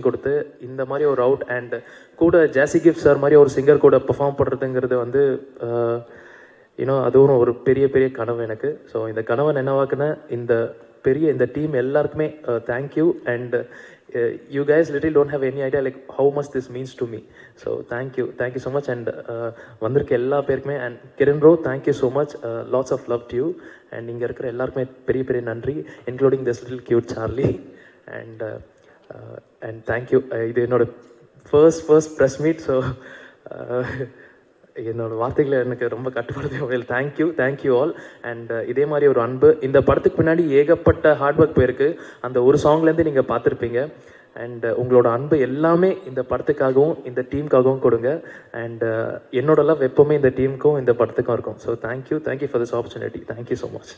கொடுத்து இந்த மாதிரி ஒரு அவுட் அண்ட் கூட ஜாசி கிஃப்ட் சார் மாதிரி ஒரு சிங்கர் கூட பெர்ஃபார்ம் பண்ணுறதுங்கிறது வந்து அதுவும் ஒரு பெரிய பெரிய கனவு எனக்கு. ஸோ இந்த கனவை நினைவாக்குன இந்த டீம் எல்லாருக்குமே thank you. And you guys little don't have any idea like how much this means to me. So thank you so much. And வந்திருக்க எல்லா பேருக்குமே and Kiran bro thank you so much, lots of love to you. And இங்கே இருக்கிற எல்லாருக்குமே பெரிய பெரிய நன்றி, including this little cute Charlie. And thank you. இது என்னோட ஃபர்ஸ்ட் ப்ரெஸ் மீட். ஸோ என்னோடய வார்த்தைகளை எனக்கு ரொம்ப கட்டுப்படுது. Thank you all. அண்ட் இதே மாதிரி ஒரு அன்பு இந்த படத்துக்கு பின்னாடி ஏகப்பட்ட ஹார்ட் ஒர்க் போயிருக்கு. அந்த ஒரு சாங்லேருந்து நீங்கள் பார்த்துருப்பீங்க. அண்ட் உங்களோட அன்பு எல்லாமே இந்த படத்துக்காகவும் இந்த டீமுக்காகவும் கொடுங்க. அண்ட் என்னோட லவ் எப்போவுமே இந்த டீமுக்கும் இந்த படத்துக்கும் இருக்கும். So thank you for this opportunity. Thank you so much.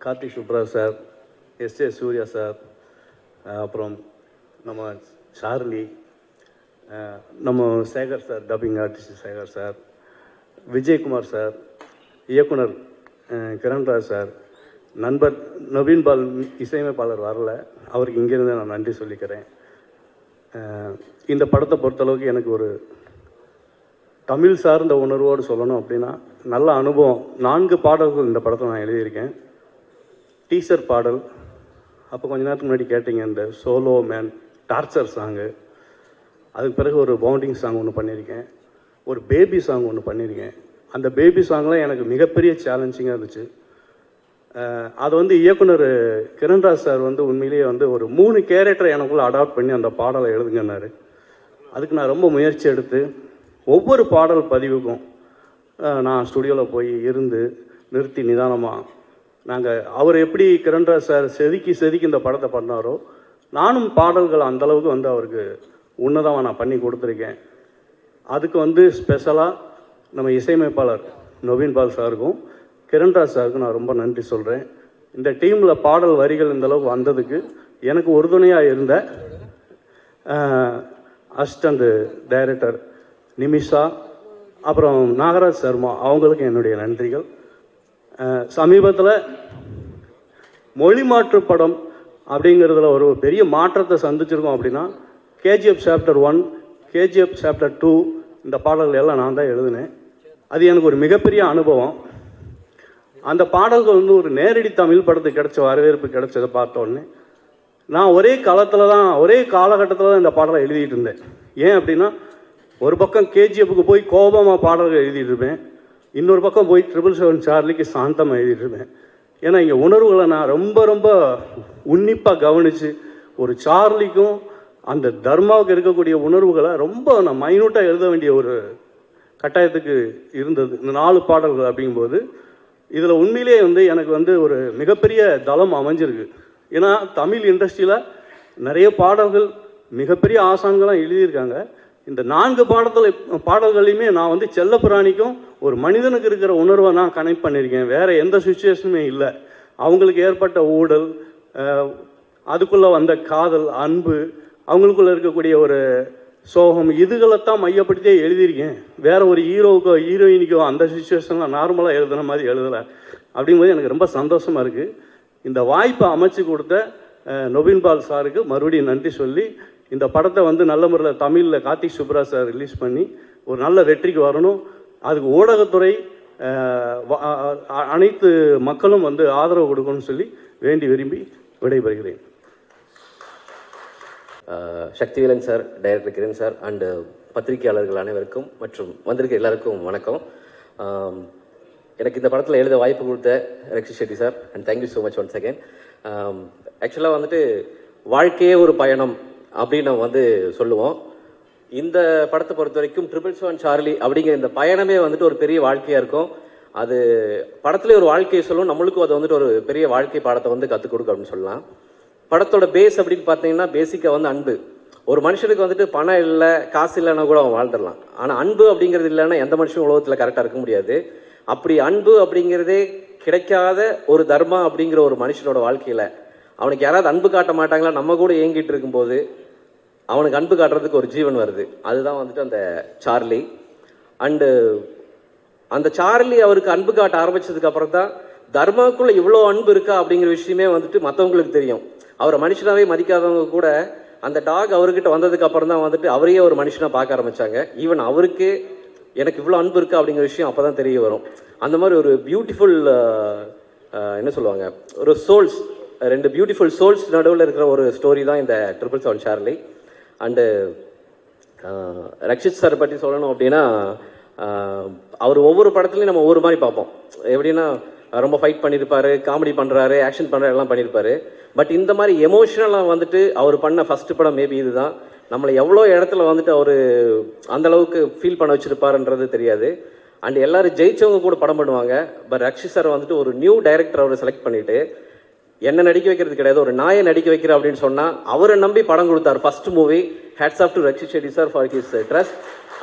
Karthik Subbaraj sir, Suriya sir, அப்புறம் நம்ம சார்லி, நம்ம Sekar sir, dubbing artist Sekar sir, Vijayakumar sir, இயக்குனர் கிரண்ராஜ் சார், நண்பர் நவீன் பால் இசையமைப்பாளர் வரல, அவருக்கு இங்கேருந்து நான் நன்றி சொல்லிக்கிறேன். இந்த படத்தை பொறுத்தளவுக்கு எனக்கு ஒரு தமிழ் சார்ந்த உணர்வோடு சொல்லணும் அப்படின்னா நல்ல அனுபவம். 4 பாடல்கள் இந்த படத்தை நான் எழுதியிருக்கேன். டீசர் பாடல், அப்போ கொஞ்ச நேரத்துக்கு முன்னாடி கேட்டிங்க இந்த சோலோ மேன் டார்ச்சர் சாங்கு, அதுக்கு பிறகு ஒரு பவுண்டிங் சாங் ஒன்று பண்ணியிருக்கேன், ஒரு பேபி சாங் ஒன்று பண்ணியிருக்கேன். அந்த பேபி சாங்லாம் எனக்கு மிகப்பெரிய சேலஞ்சிங்காக இருந்துச்சு. அது வந்து இயக்குனர் கிரண்ராஜ் சார் வந்து உண்மையிலேயே வந்து ஒரு 3 கேரக்டரை எனக்குள்ளே அடாப்ட் பண்ணி அந்த பாடலை எழுதுங்கன்னாரு. அதுக்கு நான் ரொம்ப முயற்சி எடுத்து ஒவ்வொரு பாடல் பதிவுக்கும் நான் ஸ்டுடியோவில் போய் இருந்து நிறுத்தி நிதானமாக அவர் எப்படி கிரண்ராஜ் சார் செதுக்கி இந்த படத்தை பண்ணாரோ நானும் பாடல்கள் அந்தளவுக்கு வந்து அவருக்கு உன்னதமாக நான் பண்ணி கொடுத்துருக்கேன். அதுக்கு வந்து ஸ்பெஷலாக நம்ம இசையமைப்பாளர் நவீன் பால் சாருக்கும் கிரண்ராஜ் சாருக்கும் நான் ரொம்ப நன்றி சொல்கிறேன். இந்த டீமில் பாடல் வரிகள் இந்தளவுக்கு வந்ததுக்கு எனக்கு உறுதுணையாக இருந்த அசிஸ்டண்ட் டைரக்டர் நிமிஷா, அப்புறம் நாகராஜ் சர்மா, அவங்களுக்கு என்னுடைய நன்றிகள். சமீபத்தில் மொழி மாற்று படம் அப்படிங்கிறதுல ஒரு பெரிய மாற்றத்தை சந்திச்சிருக்கோம். அப்படின்னா கேஜிஎஃப் சாப்டர் 1, கேஜிஎஃப் சாப்டர் 2 இந்த பாடல்கள் எல்லாம் நான் தான் எழுதினேன். அது எனக்கு ஒரு மிகப்பெரிய அனுபவம். அந்த பாடல்கள் வந்து ஒரு நேரடி தமிழ் படத்துக்கு கிடைச்ச வரவேற்பு கிடைச்சதை பார்த்தோன்னே நான் ஒரே காலகட்டத்தில் தான் இந்த பாடலை எழுதிட்டு இருந்தேன். ஏன் அப்படின்னா ஒரு பக்கம் கேஜிஎஃப்க்கு போய் கோபமாக பாடல்கள் எழுதிட்டு இருப்பேன், இன்னொரு பக்கம் போய் 777 சார்லிக்கு சாந்தமாக எழுதிட்டு இருப்பேன். ஏன்னா இங்கே உணர்வுகளை நான் ரொம்ப உன்னிப்பாக கவனித்து ஒரு சார்லிக்கும் அந்த தர்மாவுக்கு இருக்கக்கூடிய உணர்வுகளை ரொம்ப நான் மைனூட்டாக எழுத வேண்டிய ஒரு கட்டாயத்துக்கு இருந்தது இந்த 4 பாடல்கள். அப்படிங்கும்போது இதில் உண்மையிலே வந்து எனக்கு வந்து ஒரு மிகப்பெரிய தளம் அமைஞ்சிருக்கு. ஏன்னா தமிழ் இண்டஸ்ட்ரியில் நிறைய பாடல்கள் மிகப்பெரிய ஆசான்களாம் எழுதியிருக்காங்க. இந்த 4 பாடல்களையுமே நான் வந்து செல்லப்பிராணிக்கும் ஒரு மனிதனுக்கு இருக்கிற உணர்வை நான் கனெக்ட் பண்ணியிருக்கேன். வேறு எந்த சுச்சுவேஷனுமே இல்லை. அவங்களுக்கு ஏற்பட்ட ஊழல், அதுக்குள்ளே வந்த காதல், அன்பு, அவங்களுக்குள்ளே இருக்கக்கூடிய ஒரு சோகம், இதுகளைத்தான் மையப்படுத்தியே எழுதியிருக்கேன். வேறு ஒரு ஹீரோவுக்கோ ஹீரோயினிக்கோ அந்த சுச்சுவேஷன்லாம் நார்மலாக எழுதுன மாதிரி எழுதலை. அப்படிங்கும்போது எனக்கு ரொம்ப சந்தோஷமாக இருக்குது. இந்த வாய்ப்பை அமைச்சு கொடுத்த நவீன் பால் சாருக்கு மறுபடியும் நன்றி சொல்லி இந்த படத்தை வந்து நல்ல முறையில் தமிழில் கார்த்திக் சுப்ராஜ் சார் ரிலீஸ் பண்ணி ஒரு நல்ல வெற்றிக்கு வரணும். அதுக்கு ஊடகத்துறை அனைத்து மக்களும் வந்து ஆதரவு கொடுக்கணும்னு சொல்லி வேண்டி விரும்பி விடைபெறுகிறேன். Sakthivelan sir, director Kiran sir and பத்திரிகையாளர்கள் அனைவருக்கும் மற்றும் வந்திருக்க எல்லாருக்கும் வணக்கம். எனக்கு இந்த படத்தில் எழுத வாய்ப்பு கொடுத்த Rakshit Shetty sir, and thank you so much once again. ஆக்சுவலாக வந்துட்டு வாழ்க்கையே ஒரு பயணம் அப்படின்னு நம்ம வந்து சொல்லுவோம். இந்த படத்தை பொறுத்த வரைக்கும் 777 சார்லி அப்படிங்கிற இந்த பயணமே வந்துட்டு ஒரு பெரிய வாழ்க்கையாக இருக்கும். அது படத்துலேயே ஒரு வாழ்க்கையை சொல்லும், நம்மளுக்கும் அதை வந்துட்டு ஒரு பெரிய வாழ்க்கை பாடத்தை வந்து கற்றுக் கொடுக்கும் அப்படின்னு சொல்லலாம். படத்தோட பேஸ் அப்படின்னு பார்த்தீங்கன்னா பேசிக்காக வந்து அன்பு. ஒரு மனுஷனுக்கு வந்துட்டு பணம் இல்லை, காசு இல்லைன்னா கூட அவன் வாழ்ந்துடலாம். ஆனால் அன்பு அப்படிங்கிறது இல்லைன்னா எந்த மனுஷனும் உலகத்தில் கரெக்டாக இருக்க முடியாது. அப்படி அன்பு அப்படிங்கிறதே கிடைக்காத ஒரு தர்மா அப்படிங்கிற ஒரு மனுஷனோட வாழ்க்கையில் அவனுக்கு யாராவது அன்பு காட்ட மாட்டாங்களா, நம்ம கூட ஏங்கிட்டு இருக்கும்போது அவனுக்கு அன்பு காட்டுறதுக்கு ஒரு ஜீவன் வருது. அதுதான் வந்துட்டு அந்த சார்லி. அண்டு அந்த சார்லி அவருக்கு அன்பு காட்ட ஆரம்பிச்சதுக்கு அப்புறம் தான் தர்மாவுக்குள்ள இவ்வளோ அன்பு இருக்கா அப்படிங்கிற விஷயமே வந்துட்டு மற்றவங்களுக்கு தெரியும். அவரை மனுஷனாவே மதிக்காதவங்க கூட அந்த டாக் அவர்கிட்ட வந்ததுக்கு அப்புறம் தான் வந்துட்டு அவரையே ஒரு மனுஷனாக பார்க்க ஆரம்பிச்சாங்க. ஈவன் அவருக்கு எனக்கு இவ்வளோ அன்பு இருக்கா அப்படிங்கிற விஷயம் அப்போ தான் தெரிய வரும். அந்த மாதிரி ஒரு பியூட்டிஃபுல் என்ன சொல்லுவாங்க, ஒரு சோல்ஸ், 2 பியூட்டிஃபுல் சோல்ஸ் நடுவில் இருக்கிற ஒரு ஸ்டோரி தான் இந்த 777 சார்லி. அண்டு ரக்ஷித் சார் பற்றி சொல்லணும் அப்படின்னா, அவர் ஒவ்வொரு படத்துலையும் நம்ம ஒவ்வொரு மாதிரி பார்ப்போம். எப்படின்னா ரொம்ப ஃபைட் பண்ணியிருப்பாரு, காமெடி பண்ணுறாரு, ஆக்ஷன் பண்ணுறாரு, எல்லாம் பண்ணியிருப்பாரு. பட் இந்த மாதிரி எமோஷனலாக வந்துட்டு அவர் பண்ண ஃபர்ஸ்ட் படம் மேபி இதுதான். நம்மளை எவ்வளோ இடத்துல வந்துட்டு அவர் அந்தளவுக்கு ஃபீல் பண்ண வச்சுருப்பாருன்றது தெரியாது. அண்ட் எல்லாரும் ஜெயிச்சவங்க கூட படம் பண்ணுவாங்க. பட் ரக்ஷித் சார் வந்துட்டு ஒரு நியூ டைரக்டர் அவரை செலக்ட் பண்ணிவிட்டு என்ன நடிக்க வைக்கிறது கிடையாது, ஒரு நாயை நடிக்க வைக்கிற அப்படின்னு சொன்னால் அவரை நம்பி படம் கொடுத்தார். First movie. Hats off to Rakshit Shetty sir for his trust.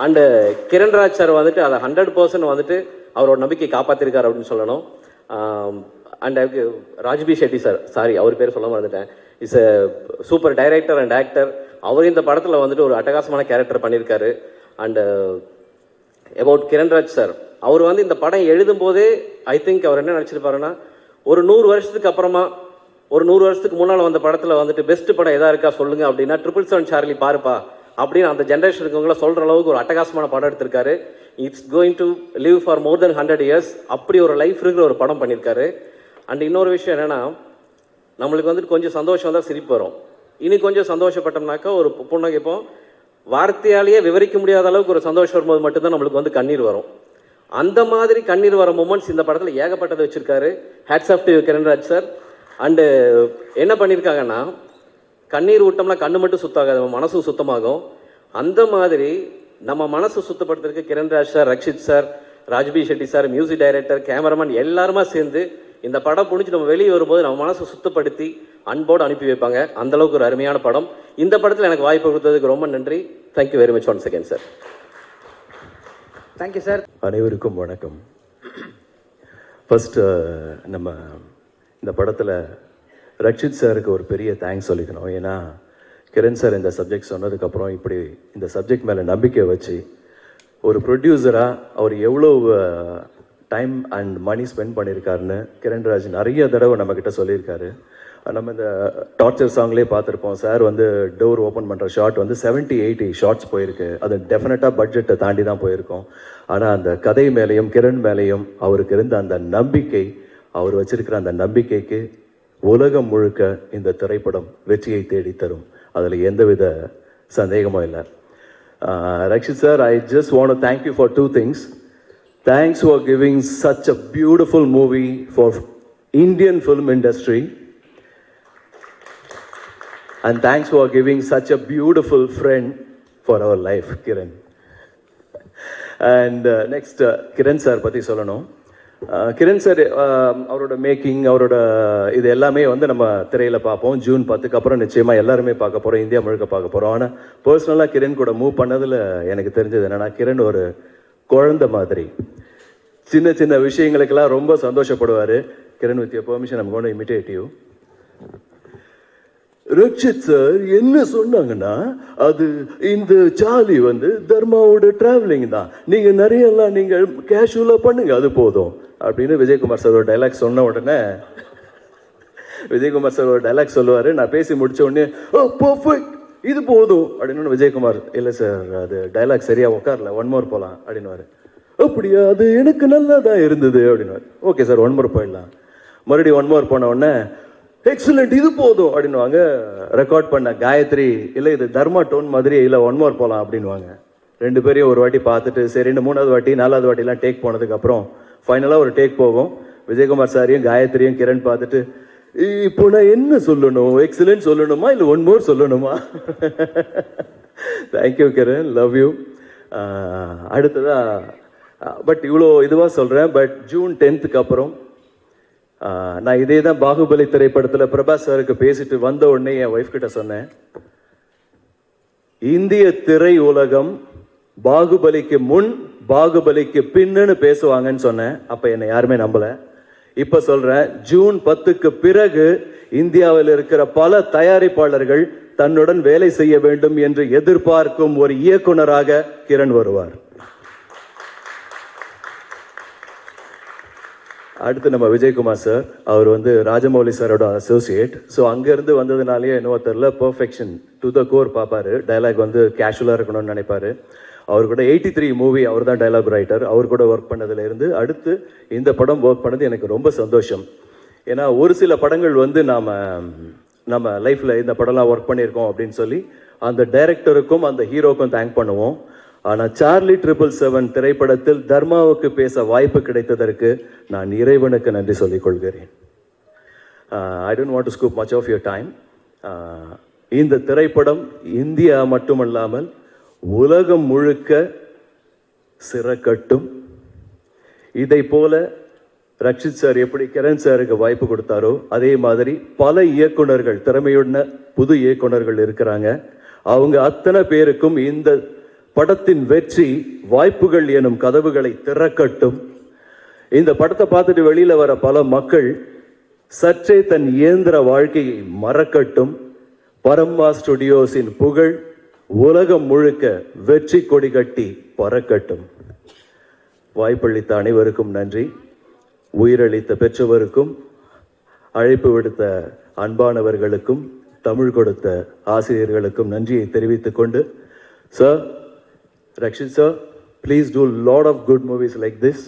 And Kiranraj sir வந்துட்டு அதை 100% வந்துட்டு அவரோட நம்பிக்கை காப்பாற்றிருக்காரு அப்படின்னு சொல்லணும். And Raj B Shetty sir, sorry அவர் பேர் சொல்ல மறந்துட்டேன், is a super director and actor. அவர் இந்த படத்தில் வந்துட்டு ஒரு அட்டகாசமான கேரக்டர் பண்ணியிருக்காரு. அண்டு அபவுட் கிரண்ராஜ் சார், அவர் வந்து இந்த படம் எழுதும் போதே ஐ திங்க் அவர் என்ன நினச்சிருப்பாருன்னா, ஒரு 100 வருஷத்துக்கு அப்புறமா, ஒரு 100 வருஷத்துக்கு முன்னால் வந்த படத்தில் வந்துட்டு பெஸ்ட் படம் எதா இருக்கா சொல்லுங்க அப்படின்னா 777 சார்லி பாருப்பா அப்படின்னு அந்த ஜென்ரேஷனுக்கு சொல்கிற அளவுக்கு ஒரு அட்டகாசமான படம் எடுத்திருக்காரு. It's going to live for more then 100 years. அப்படி ஒரு லைஃப் இருக்கிற ஒரு படம் பண்ணியிருக்காரு. அண்ட் இன்னொரு விஷயம் என்னென்னா, நம்மளுக்கு வந்துட்டு கொஞ்சம் சந்தோஷம் தான் சிரிப்பு வரும். இனி கொஞ்சம் சந்தோஷப்பட்டோம்னாக்கா ஒரு புன்னகைப்போம். வார்த்தையாலேயே விவரிக்க முடியாத அளவுக்கு ஒரு சந்தோஷம் வரும்போது மட்டும்தான் நம்மளுக்கு வந்து கண்ணீர் வரும். அந்த மாதிரி கண்ணீர் வர மூமெண்ட்ஸ் இந்த படத்தில் ஏகப்பட்டதை வச்சிருக்காரு. Hats off to Kiranraj sir. And என்ன பண்ணியிருக்காங்கன்னா, கண்ணீர் ஊட்டம்னா கண்ணு மட்டும் சுத்தாகாது, நம்ம மனசும் சுத்தமாகும். அந்த மாதிரி நம்ம மனசு சுத்தப்படுத்துறதுக்கு Kiranraj sir, Rakshit sir, Raj B Shetty sir, music director, cameraman எல்லாருமா சேர்ந்து இந்த படம் புடிச்சு நம்ம வெளியே வரும்போது நம்ம மனசை சுத்தப்படுத்தி அன்போடு அனுப்பி வைப்பாங்க. அந்த அளவுக்கு ஒரு அருமையான படம். இந்த படத்தில் எனக்கு வாய்ப்பு கொடுத்ததுக்கு ரொம்ப நன்றி. Thank you very much once again sir. Thank you sir. அனைவருக்கும் வணக்கம். ஃபர்ஸ்ட் நம்ம இந்த படத்தில் ரக்ஷித் சாருக்கு ஒரு பெரிய தேங்க்ஸ் சொல்லிக்கணும். ஏன்னா கிரண் சார் இந்த சப்ஜெக்ட் சொன்னதுக்கப்புறம் இப்படி இந்த சப்ஜெக்ட் மேலே நம்பிக்கை வச்சு ஒரு ப்ரொடியூசராக அவர் எவ்வளோ டைம் அண்ட் மணி ஸ்பெண்ட் பண்ணியிருக்காருன்னு கிரண்ராஜ் நிறைய தடவை நம்மக்கிட்ட சொல்லியிருக்காரு. நம்ம இந்த டார்ச்சர் சாங்லேயே பார்த்துருப்போம். சார் வந்து டோர் ஓப்பன் பண்ணுற ஷாட் வந்து 70-80 ஷார்ட்ஸ் போயிருக்கு. அது டெஃபினட்டாக பட்ஜெட்டை தாண்டி தான் போயிருக்கோம். ஆனால் அந்த கதை மேலேயும் கிரண் மேலேயும் அவருக்கு இருந்த அந்த நம்பிக்கை, அவர் வச்சிருக்கிற அந்த நம்பிக்கைக்கு உலகம் முழுக்க இந்த திரைப்படம் வெற்றியை தேடி தரும். அதில் எந்தவித சந்தேகமும் இல்லை. Rakshit sir, I just want to thank you for 2 things. Thanks for giving such a beautiful movie for Indian film industry. And thanks for giving such a beautiful friend for our life, Kiran. And next, Kiran sir பற்றி சொல்லணும். Kiran sir அவரோட making, அவரோட இது எல்லாமே வந்து நம்ம திரையில் பார்ப்போம். ஜூன் 10க்கு அப்புறம் நிச்சயமாக எல்லாருமே பார்க்க போகிறோம், இந்தியா முழுக்க பார்க்க போகிறோம். ஆனால் பர்சனலாக கிரண் கூட மூவ் பண்ணதில் எனக்கு தெரிஞ்சது என்னென்னா, கிரண் ஒரு குழந்தை மாதிரி சின்ன சின்ன விஷயங்களுக்கெல்லாம் ரொம்ப சந்தோஷப்படுவார். Kiran, with your permission I'm going to imitate you. Rakshit sir என்ன சொன்னாங்கன்னா, அது இந்த சார்லி வந்து தர்மாவோட டிராவலிங் தான், நீங்க நிறைய எல்லாம் நீங்க கேஷுவலா பண்ணுங்க, அது போதும் அப்படின்னு விஜயகுமார் சார் ஒரு டைலாக் சொன்ன உடனே விஜயகுமார் சார் ஒரு டைலாக் சொல்லுவாரு. நான் பேசி முடிச்ச உடனே பர்ஃபெக்ட், இது போதும் அப்படின்னு விஜயகுமார், இல்லை சார் அது டைலாக் சரியா உட்காரல, 1 more போகலாம் அப்படின்னுவாரு. அப்படியா, அது எனக்கு நல்லா தான் இருந்தது அப்படின்னுவாரு. ஓகே சார் 1 more போயிடலாம். மறுபடியும் 1 more போன உடனே எக்ஸலண்ட், இது போதும் அப்படின்னுவாங்க. ரெக்கார்ட் பண்ண காயத்ரி, இல்லை இது தர்மா டோன் மாதிரி, இல்லை 1 more போகலாம் அப்படின்வாங்க. 2 பேரையும் ஒரு வாட்டி பார்த்துட்டு சரின்னு 3வது வாட்டி 4வது வாட்டிலாம் டேக் போனதுக்கு அப்புறம் ஃபைனலாக ஒரு டேக் போகும். விஜயகுமார் சாரையும் காயத்ரியும் கிரண் பார்த்துட்டு, இப்போ நான் என்ன சொல்லணும், எக்ஸலண்ட் சொல்லணுமா இல்லை 1 more சொல்லணுமா? Thank you Kiran, love you. அடுத்ததா பட் இவ்வளோ இதுவாக சொல்கிறேன், பட் ஜூன் 10க்கு அப்புறம் நான் இதே தான் பாகுபலி திரைப்படத்தில் பிரபாஸ் சாருக்கு பேசிட்டு வந்த உடனே என் ஒய்ஃப் கிட்ட சொன்னேன், இந்திய திரை உலகம் பாகுபலிக்கு முன் பாகுபலிக்கு பின்னுன்னு பேசுவாங்கன்னு சொன்னேன். அப்ப என்னை யாருமே நம்பல. இப்ப சொல்றேன், ஜூன் 10க்கு பிறகு இந்தியாவில் இருக்கிற பல தயாரிப்பாளர்கள் தன்னுடன் வேலை செய்ய வேண்டும் என்று எதிர்பார்க்கும் ஒரு இயக்குனராக கிரண் வருவார். அடுத்து நம்ம விஜயகுமார் சார், அவர் வந்து ராஜமௌலி சாரோட அசோசியேட். ஸோ அங்கேருந்து வந்ததுனாலே என்னவோ தெரில, பர்ஃபெக்ஷன் டு த கோர் பார்ப்பாரு. டைலாக் வந்து கேஷுவலாக இருக்கணும்னு நினைப்பாரு. அவர் கூட 83 மூவி அவர் தான் டைலாக் ரைட்டர். அவர் கூட ஒர்க் பண்ணதுலேருந்து அடுத்து இந்த படம் ஒர்க் பண்ணது எனக்கு ரொம்ப சந்தோஷம். ஏன்னா ஒரு சில படங்கள் வந்து நம்ம லைஃப்பில் இந்த படம்லாம் ஒர்க் பண்ணியிருக்கோம் அப்படின்னு சொல்லி அந்த டைரக்டருக்கும் அந்த ஹீரோக்கும் தேங்க் பண்ணுவோம். ஆனால் சார்லி 777 திரைப்படத்தில் தர்மாவுக்கு பேச வாய்ப்பு கிடைத்ததற்கு நான் இறைவனுக்கு நன்றி சொல்லிக் கொள்கிறேன். I don't want to scoop much of your time. இந்த திரைப்படம் இந்தியா மட்டுமல்லாமல் உலகம் முழுக்க சிறக்கட்டும். இதை போல ரக்ஷித் சார் எப்படி கிரண் சாருக்கு வாய்ப்பு கொடுத்தாரோ அதே மாதிரி பல இயக்குனர்கள், திறமையுள்ள புது இயக்குனர்கள் இருக்கிறாங்க. அவங்க அத்தனை பேருக்கும் இந்த படத்தின் வெற்றி வாய்ப்புகள் எனும் கதவுகளை திறக்கட்டும். இந்த படத்தை பார்த்துட்டு வெளியில வர பல மக்கள் சற்றே தன் இயந்திர வாழ்க்கையை மறக்கட்டும். பரம்மா ஸ்டுடியோஸின் புகழ் உலகம் முழுக்க வெற்றி கொடி கட்டி பறக்கட்டும். வாய்ப்பளித்த அனைவருக்கும் நன்றி. உயிரளித்த பெற்றவருக்கும், அழைப்பு விடுத்த அன்பானவர்களுக்கும், தமிழ் கொடுத்த ஆசிரியர்களுக்கும் நன்றியை தெரிவித்துக் கொண்டு, sir, Rakshit sir, please do a lot of good movies like this.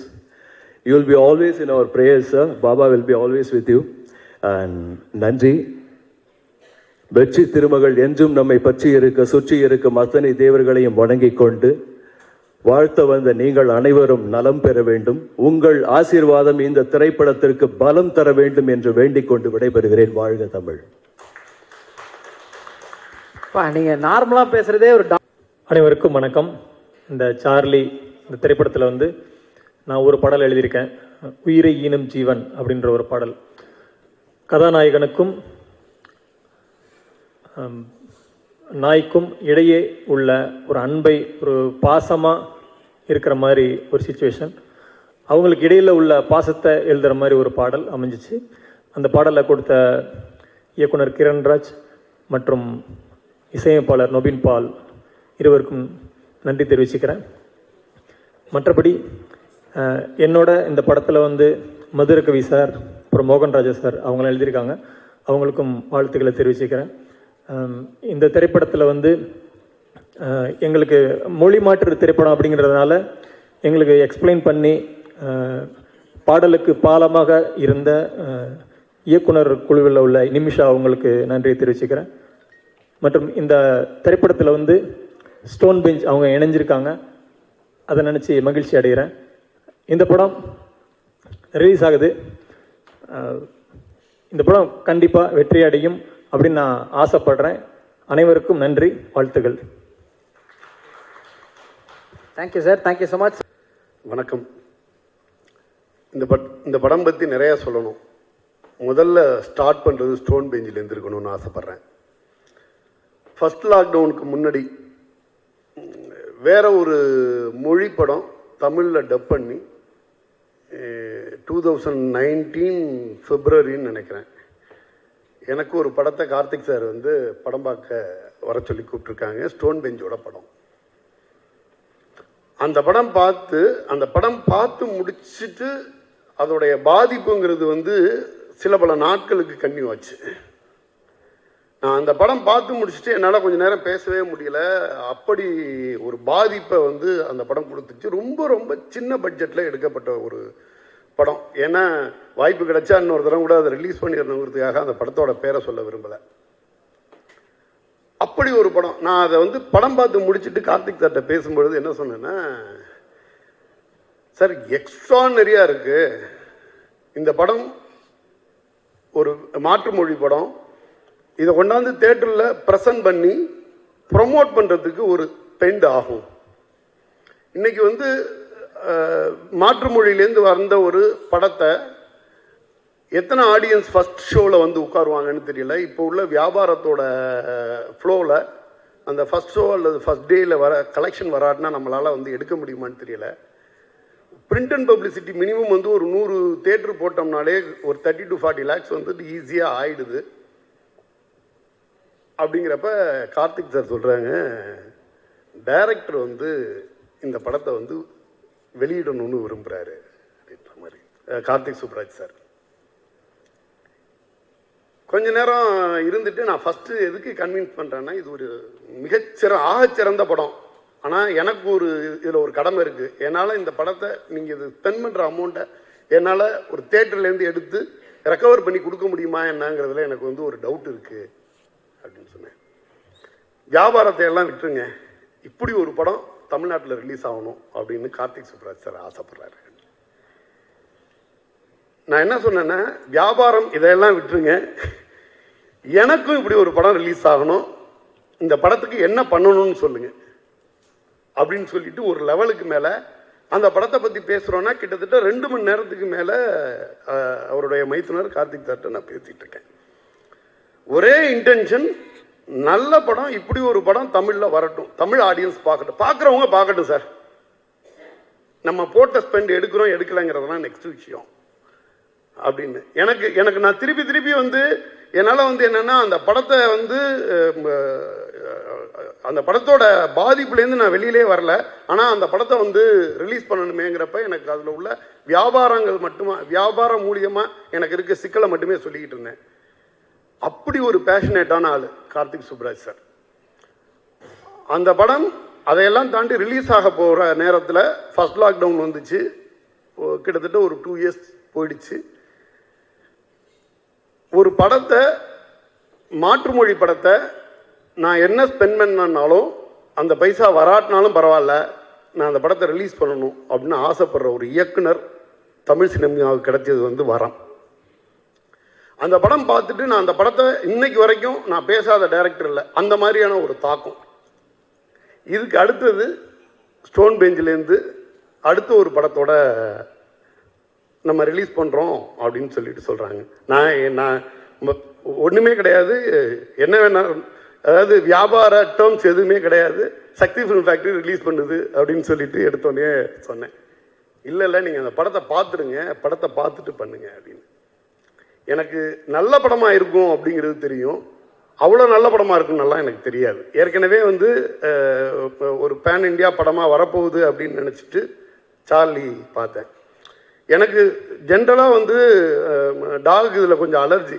You will be always in our prayers, sir. Baba will be always with you. And நன்றி. வெற்றி திருமகள் என்றும் நம்மை பற்றி இருக்க சுற்றி இருக்கும் அத்தனை தேவர்களையும் வணங்கிக் கொண்டு வாழ்த்த வந்த நீங்கள் அனைவரும் நலம் பெற வேண்டும். உங்கள் ஆசீர்வாதம் இந்த திரைப்படத்திற்கு பலம் தர வேண்டும் என்று வேண்டிக் கொண்டு விடைபெறுகிறேன். வாழ்க தமிழ். நீங்க நார்மலா பேசுறதே ஒரு அனைவருக்கும் வணக்கம். இந்த சார்லி இந்த திரைப்படத்தில் வந்து நான் ஒரு பாடல் எழுதியிருக்கேன், உயிரை ஈனும் ஜீவன் அப்படின்ற ஒரு பாடல். கதாநாயகனுக்கும் நாய்க்கும் இடையே உள்ள ஒரு அன்பை, ஒரு பாசமாக இருக்கிற மாதிரி ஒரு சிச்சுவேஷன், அவங்களுக்கு இடையில் உள்ள பாசத்தை எழுதுகிற மாதிரி ஒரு பாடல் அமைஞ்சிச்சு. அந்த பாடலை கொடுத்த இயக்குனர் கிரண்ராஜ் மற்றும் இசையமைப்பாளர் நொபின் பால் இருவருக்கும் நன்றி தெரிவிச்சுக்கிறேன். மற்றபடி என்னோட இந்த படத்தில் வந்து மதுரகவி சார், அப்புறம் மோகன்ராஜா சார் அவங்களாம் எழுதியிருக்காங்க. அவங்களுக்கும் வாழ்த்துக்களை தெரிவிச்சுக்கிறேன். இந்த திரைப்படத்தில் வந்து எங்களுக்கு மொழி மாற்று திரைப்படம் அப்படிங்கிறதுனால எங்களுக்கு எக்ஸ்பிளைன் பண்ணி பாடலுக்கு பாலமாக இருந்த இயக்குனர் குழுவில் உள்ள நிமிஷா அவங்களுக்கு நன்றியை தெரிவிச்சுக்கிறேன். மற்றும் இந்த திரைப்படத்தில் வந்து ஸ்டோன் பெஞ்ச் அவங்க இணைஞ்சிருக்காங்க, அதை நினச்சி மகிழ்ச்சி அடைகிறேன். இந்த படம் ரிலீஸ் ஆகுது. இந்த படம் கண்டிப்பாக வெற்றி அடையும் அப்படின்னு நான் ஆசைப்படுறேன். அனைவருக்கும் நன்றி, வாழ்த்துக்கள். Thank you sir, thank you so much. வணக்கம். இந்த படம் பற்றி நிறையா சொல்லணும். முதல்ல ஸ்டார்ட் பண்ணுறது ஸ்டோன் பெஞ்சிலேருந்து இருக்கணும்னு ஆசைப்பட்றேன். ஃபர்ஸ்ட் லாக்டவுனுக்கு முன்னாடி வேற ஒரு மொழி படம் தமிழில் டப் பண்ணி 2019 பிப்ரவரின்னு நினைக்கிறேன், எனக்கு ஒரு படத்தை கார்த்திக் சார் வந்து படம் பார்க்க வர சொல்லி கூப்பிட்ருக்காங்க. ஸ்டோன் பெஞ்சோட படம். அந்த படம் பார்த்து முடிச்சுட்டு அதோடைய பாதிப்புங்கிறது வந்து சில பல நாட்களுக்கு கன்னியூ ஆச்சு. நான் அந்த படம் பார்த்து முடிச்சுட்டு என்னால் கொஞ்சம் நேரம் பேசவே முடியல. அப்படி ஒரு பாதிப்பை வந்து அந்த படம் கொடுத்துச்சு. ரொம்ப ரொம்ப சின்ன பட்ஜெட்டில் எடுக்கப்பட்ட ஒரு படம். ஏன்னா வாய்ப்பு கிடைச்சா இன்னொரு தரம் கூட அதை ரிலீஸ் பண்ணிடணுங்கிறதுக்காக அந்த படத்தோட பேரை சொல்ல விரும்பலை. அப்படி ஒரு படம். நான் அதை வந்து படம் பார்த்து முடிச்சுட்டு கார்த்திக் சார்கிட்ட பேசும்பொழுது என்ன சொன்னேன்னா, சார் எக்ஸ்ட்ரானரியாக இருக்குது இந்த படம், ஒரு மாற்று மொழி படம், இதை கொண்டாந்து தியேட்டரில் ப்ரெசன்ட் பண்ணி ப்ரொமோட் பண்ணுறதுக்கு ஒரு பெண்ட் ஆகும். இன்னைக்கு வந்து மாற்று மொழியிலேருந்து வந்த ஒரு படத்தை எத்தனை ஆடியன்ஸ் ஃபர்ஸ்ட் ஷோவில் வந்து உட்காருவாங்கன்னு தெரியல. இப்போ உள்ள வியாபாரத்தோட ஃப்ளோவில் அந்த ஃபர்ஸ்ட் ஷோ அல்லது ஃபர்ஸ்ட் டேயில் வர கலெக்ஷன் வராட்டினா நம்மளால் வந்து எடுக்க முடியுமான்னு தெரியல. பிரிண்ட் அண்ட் பப்ளிசிட்டி மினிமம் வந்து ஒரு 100 தியேட்டர் போட்டோம்னாலே ஒரு 30 to 40 lakhs வந்துட்டு ஈஸியாக ஆயிடுது. அப்படிங்கிறப்ப கார்த்திக் சார் சொல்கிறாங்க, டைரக்டர் வந்து இந்த படத்தை வந்து வெளியிடணும்னு விரும்புகிறாரு அப்படின்ற மாதிரி. கார்த்திக் சுப்ராஜ் சார் கொஞ்ச நேரம் இருந்துட்டு, நான் ஃபஸ்ட்டு எதுக்கு கன்வின்ஸ் பண்ணுறேன்னா, இது ஒரு ஆகச்சிறந்த படம். ஆனால் எனக்கு இதில் ஒரு கடமை இருக்குது. என்னால் இந்த படத்தை நீங்கள் இது ஸ்பெண்ட் பண்ணுற அமௌண்ட்டை என்னால் ஒரு தேட்டர்லேருந்து எடுத்து ரெக்கவர் பண்ணி கொடுக்க முடியுமா என்னங்கிறதுல எனக்கு வந்து ஒரு டவுட் இருக்குது அப்படின்னு சொன்னேன். வியாபாரத்தை எல்லாம் விட்டுருங்க, இப்படி ஒரு படம் தமிழ்நாட்டில் ரிலீஸ் ஆகணும் அப்படின்னு கார்த்திக் சுப்ராஜ் சார் ஆசைப்படுறாரு. நான் என்ன சொன்னேன்னா, வியாபாரம் இதையெல்லாம் விட்டுருங்க, எனக்கும் இப்படி ஒரு படம் ரிலீஸ் ஆகணும், இந்த படத்துக்கு என்ன பண்ணணும்னு சொல்லுங்க அப்படின்னு சொல்லிட்டு ஒரு லெவலுக்கு மேலே அந்த படத்தை பற்றி பேசுகிறோன்னா கிட்டத்தட்ட 2 மணி நேரத்துக்கு மேலே அவருடைய மைத்துனர் கார்த்திக் சார்ட்ட நான் பேசிகிட்டு இருக்கேன். ஒரே இன்டென்ஷன், நல்ல படம், இப்படி ஒரு படம் தமிழில் வரட்டும், தமிழ் ஆடியன்ஸ் பார்க்கட்டும், பார்க்குறவங்க பார்க்கட்டும் சார், நம்ம போட்ட ஸ்பெண்ட் எடுக்கிறோம் எடுக்கலைங்கிறதுலாம் நெக்ஸ்ட் விஷயம் அப்படின்னு. எனக்கு நான் திருப்பி வந்து என்னால் வந்து என்னென்னா, அந்த படத்தை வந்து அந்த படத்தோட பாதிப்புலேருந்து நான் வெளியிலே வரல. ஆனால் அந்த படத்தை வந்து ரிலீஸ் பண்ணணுமேங்கிறப்ப எனக்கு அதில் உள்ள வியாபாரம் மூலியமாக எனக்கு இருக்க சிக்கலை மட்டுமே சொல்லிக்கிட்டு இருந்தேன். அப்படி ஒரு பேஷனேட்டான ஆள் கார்த்திக் சுப்ராஜ் சார். அந்த படம் அதையெல்லாம் தாண்டி ரிலீஸ் ஆக போகிற நேரத்தில் ஃபர்ஸ்ட் லாக்டவுன் வந்துச்சு. கிட்டத்தட்ட ஒரு 2 years போயிடுச்சு. ஒரு படத்தை, மாற்றுமொழி படத்தை நான் என்ன ஸ்பெண்ட் பண்ணனாலும் அந்த பைசா வராட்டினாலும் பரவாயில்ல, நான் அந்த படத்தை ரிலீஸ் பண்ணணும் அப்படின்னு ஆசைப்படுற ஒரு இயக்குனர் தமிழ் சினிமாவுக்கு கிடைச்சது வந்து வரம். அந்த படம் பார்த்துட்டு நான் அந்த படத்தை இன்னைக்கு வரைக்கும் நான் பேசாத டைரக்டர் இல்லை, அந்த மாதிரியான ஒரு தாக்கம். இதுக்கு அடுத்தது ஸ்டோன் பெஞ்சிலேருந்து அடுத்த ஒரு படத்தோட நம்ம ரிலீஸ் பண்ணுறோம் அப்படின்னு சொல்லிட்டு சொல்கிறாங்க. நான் ஒன்றுமே கிடையாது, என்ன வேணா, அதாவது வியாபார டேர்ம்ஸ் எதுவுமே கிடையாது, சக்தி ஃபிலிம் ஃபேக்டரி ரிலீஸ் பண்ணுது அப்படின்னு சொல்லிட்டு எடுத்தோடனே சொன்னேன். இல்லை நீங்கள் அந்த படத்தை பார்த்துடுங்க, படத்தை பார்த்துட்டு பண்ணுங்க அப்படின்னு. எனக்கு நல்ல படமாக இருக்கும் அப்படிங்கிறது தெரியும், அவ்வளோ நல்ல படமாக இருக்குன்னெல்லாம் எனக்கு தெரியாது. ஏற்கனவே வந்து ஒரு பேன் இண்டியா படமாக வரப்போகுது அப்படின்னு நினச்சிட்டு சார்லி பார்த்தேன். எனக்கு ஜென்ரலாக வந்து டாக் இதில் கொஞ்சம் அலர்ஜி.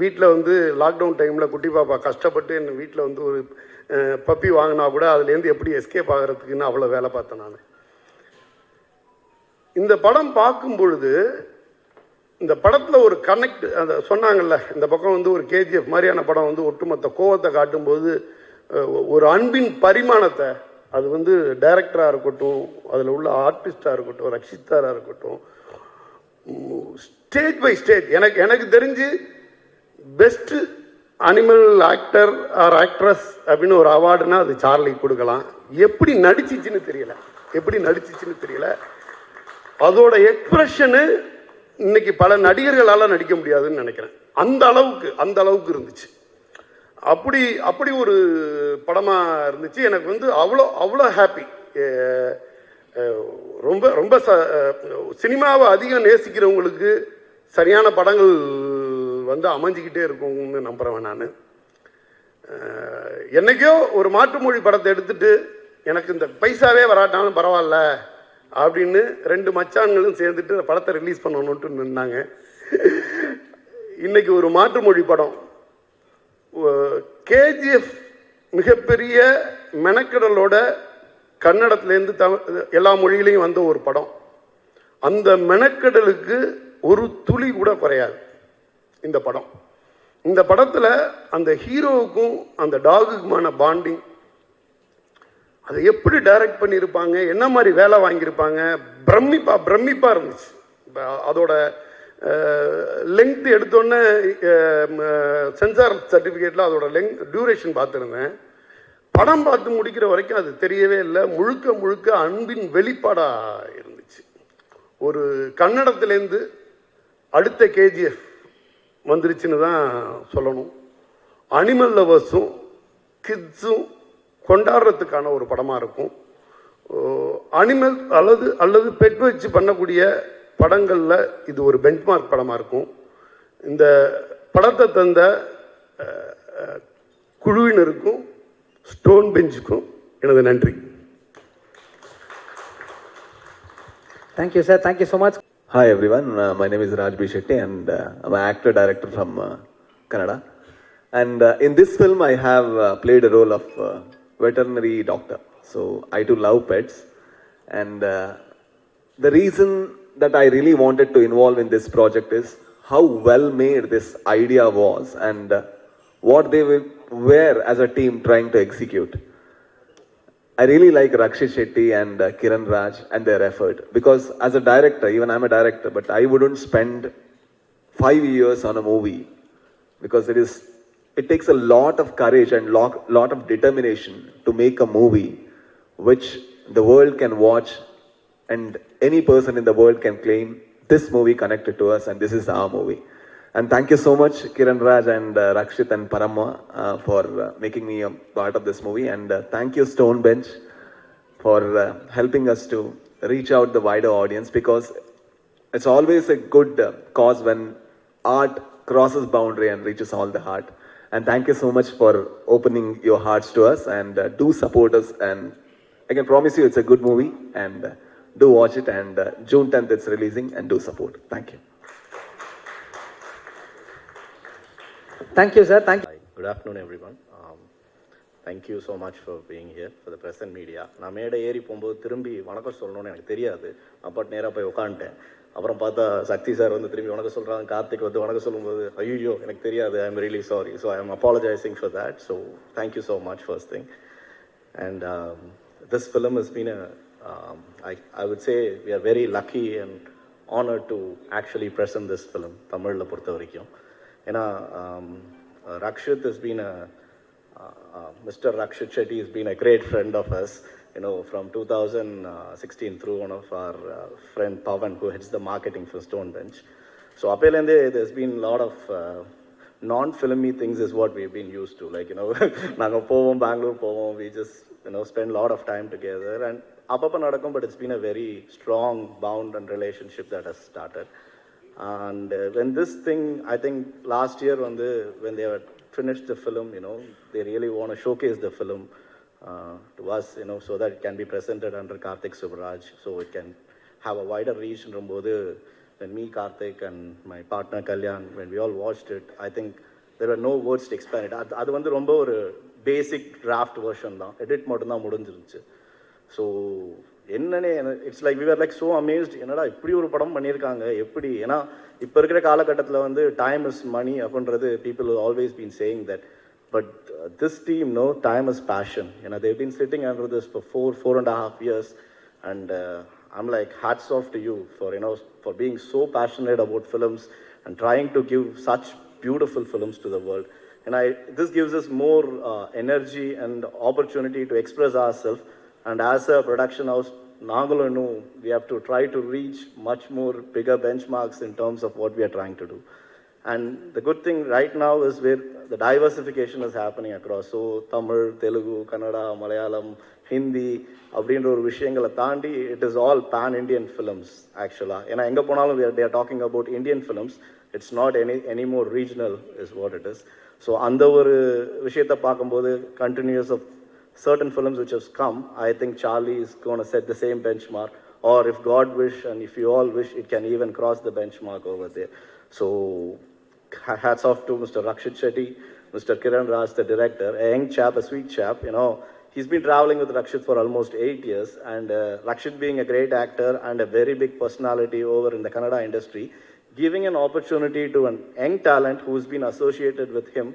வீட்டில் வந்து லாக்டவுன் டைமில் குட்டி பாப்பா கஷ்டப்பட்டு என் வீட்டில் வந்து ஒரு பப்பி வாங்கினா கூட அதுலேருந்து எப்படி எஸ்கேப் ஆகிறதுக்குன்னு அவ்வளோ வேலை பார்த்தேன் நான். இந்த படம் பார்க்கும் பொழுது இந்த படத்தில் ஒரு கனெக்ட், அந்த சொன்னாங்கல்ல, இந்த பக்கம் வந்து ஒரு கேஜிஎஃப் மாதிரியான படம் வந்து ஒட்டுமொத்த கோவத்தை காட்டும்போது ஒரு அன்பின் பரிமாணத்தை, அது வந்து டைரக்டராக இருக்கட்டும், அதில் உள்ள ஆர்டிஸ்டாக இருக்கட்டும், ரக்ஷித் சாராக இருக்கட்டும், ஸ்டேஜ் பை ஸ்டேஜ் எனக்கு தெரிஞ்சு best animal actor or actress அப்படின்னு ஒரு அவார்டுனா அது சார்லி கொடுக்கலாம். எப்படி நடிச்சிச்சுன்னு தெரியல, அதோட எக்ஸ்பிரஷனு இன்னைக்கு பல நடிகர்களால் நடிக்க முடியாதுன்னு நினைக்கிறேன். அந்த அளவுக்கு இருந்துச்சு. அப்படி ஒரு படமாக இருந்துச்சு. எனக்கு வந்து அவ்வளோ ஹாப்பி. ரொம்ப சினிமாவை அதிகம் நேசிக்கிறவங்களுக்கு சரியான படங்கள் வந்து அமைஞ்சிக்கிட்டே இருக்கும்னு நம்புகிறேன் நான். என்னைக்கோ ஒரு மாற்றுமொழி படத்தை எடுத்துட்டு எனக்கு இந்த பைசாவே வராட்டாலும் பரவாயில்ல அப்படின்னு 2 மச்சான்களும் சேர்ந்துட்டு படத்தை ரிலீஸ் பண்ணணுன்ட்டு நின்னாங்க. இன்னைக்கு ஒரு மாற்றுமொழி படம், கேஜிஎஃப் மிகப்பெரிய மெனக்கடலோட கன்னடத்திலேருந்து எல்லா மொழியிலையும் வந்த ஒரு படம். அந்த மெனக்கடலுக்கு ஒரு துளி கூட குறையாது இந்த படம். இந்த படத்தில் அந்த ஹீரோவுக்கும் அந்த டாகுக்குமான பாண்டிங், அதை எப்படி டைரக்ட் பண்ணியிருப்பாங்க, என்ன மாதிரி வேலை வாங்கியிருப்பாங்க, பிரமிப்பா இருந்துச்சு. அதோட லெங்க்த் எடுத்தோன்னே சென்சார் சர்டிஃபிகேட்டில் அதோட டியூரேஷன் பார்த்துருந்தேன். படம் பார்த்து முடிக்கிற வரைக்கும் அது தெரியவே இல்லை. முழுக்க அன்பின் வெளிப்பாடாக இருந்துச்சு. ஒரு கன்னடத்துலேருந்து அடுத்த கேஜிஎஃப் வந்துருச்சுன்னு தான் சொல்லணும். அனிமல் லவர்ஸும் கிட்ஸும் கொண்டாடுறதுக்கான ஒரு படமாக இருக்கும். அனிமல் அல்லது பெட் வச்சு பண்ணக்கூடிய படங்களில் இது ஒரு பெஞ்ச்மார்க் படமாக இருக்கும். இந்த படத்தை தந்த குழுவினருக்கும் ஸ்டோன் பெஞ்சுக்கும் எனது நன்றி. Thank you, sir. Thank you so much. Hi everyone, my name is Rakshit Shetty and I'm an actor director from Canada. And in this film I have played a role of veterinary doctor. So I too love pets. And the reason that I really wanted to involve in this project is how well made this idea was and what they were as a team trying to execute. I really like Rakshit Shetty and Kiran Raj and their effort, because as a director, even I'm a director, but I wouldn't spend 5 years on a movie, because it takes a lot of courage and lot of determination to make a movie which the world can watch and any person in the world can claim this movie connected to us and this is our movie. And thank you so much Kiran Raj and Rakshit and Paramma for making me a part of this movie, and thank you Stone Bench for helping us to reach out the wider audience, because it's always a good cause when art crosses boundary and reaches all the heart. And thank you so much for opening your hearts to us, and do support us, and I can promise you it's a good movie, and do watch it, and June 10th it's releasing, and do support. Thank you. Thank you, sir. Thank you. Hi, good afternoon everyone. Thank you so much for being here for the press and media. நான் மேடை ஏறி போகும்போது திரும்பி வணக்கம் சொல்லணும்னு எனக்கு தெரியாது. அப்போ நேராக போய் உட்காந்துட்டேன். அப்புறம் பார்த்தா சக்தி சார் வந்து திரும்பி வணக்கம் சொல்கிறாங்க, கார்த்திக் வந்து வணக்கம் சொல்லும்போது ஐயோ எனக்கு தெரியாது, I am really sorry. So I am apologising for that. So thank you so much first thing. And this film has been I would say we are very lucky and honored to actually present this film தமிழில் பொறுத்த வரைக்கும். ஏன்னா Rakshit has been Mr. Rakshit Shetty has been a great friend of us, from 2016 through one of our friend Pavan, who heads the marketing for Stone Bench. So apparently there's been a lot of non-filmy things is what we've been used to. Like, naanga povom Bangalore povom, we just spend a lot of time together, and apapa nadakum, but it's been a very strong bond and relationship that has started. And when this thing, I think last year when they had finished the film, they really want to showcase the film to us, so that it can be presented under Karthik Subbaraj, so it can have a wider reach. When me, Karthik and my partner Kalyan, when we all watched it, I think there were no words to explain it. அது வந்து ரொம்ப ஒரு basic draft version தான், edit மட்டும் தான் முடிஞ்சிருந்துச்சு. So என்னன்னே it's like we are like so amazed, என்னடா இப்படி ஒரு படம் பண்ணியிருக்காங்க எப்படி. ஏன்னா இப்போ இருக்கிற காலகட்டத்தில் வந்து டைம் இஸ் மணி அப்படின்றது people always been saying that, but this team time is passion. ஏன்னா they've been sitting under this for 4.5 years, and I'm like hats off to you for being so passionate about films and trying to give such beautiful films to the world. And this gives us more energy and opportunity to express ourselves. And as a production house, we have to try to reach much more bigger benchmarks in terms of what we are trying to do. And the good thing right now is where the diversification is happening across. So Tamil, Telugu, Kannada, Malayalam, Hindi, அப்படின்ற ஒரு விஷயங்களை தாண்டி it is all pan-Indian films actually. ஏன்னா எங்கே போனாலும் they are talking about Indian films. It's not any more regional is what it is. So அந்த ஒரு விஷயத்தை பார்க்கும்போது continuous of certain films which has come, I think Charlie is going to set the same benchmark, or if God wish and if you all wish, it can even cross the benchmark over there. So hats off to Mr. Rakshit Shetty, Mr. Kiran Raj, the director, a young chap, a sweet chap. He's been traveling with Rakshit for almost 8 years, and Rakshit being a great actor and a very big personality over in the Kannada industry, giving an opportunity to an young talent who's been associated with him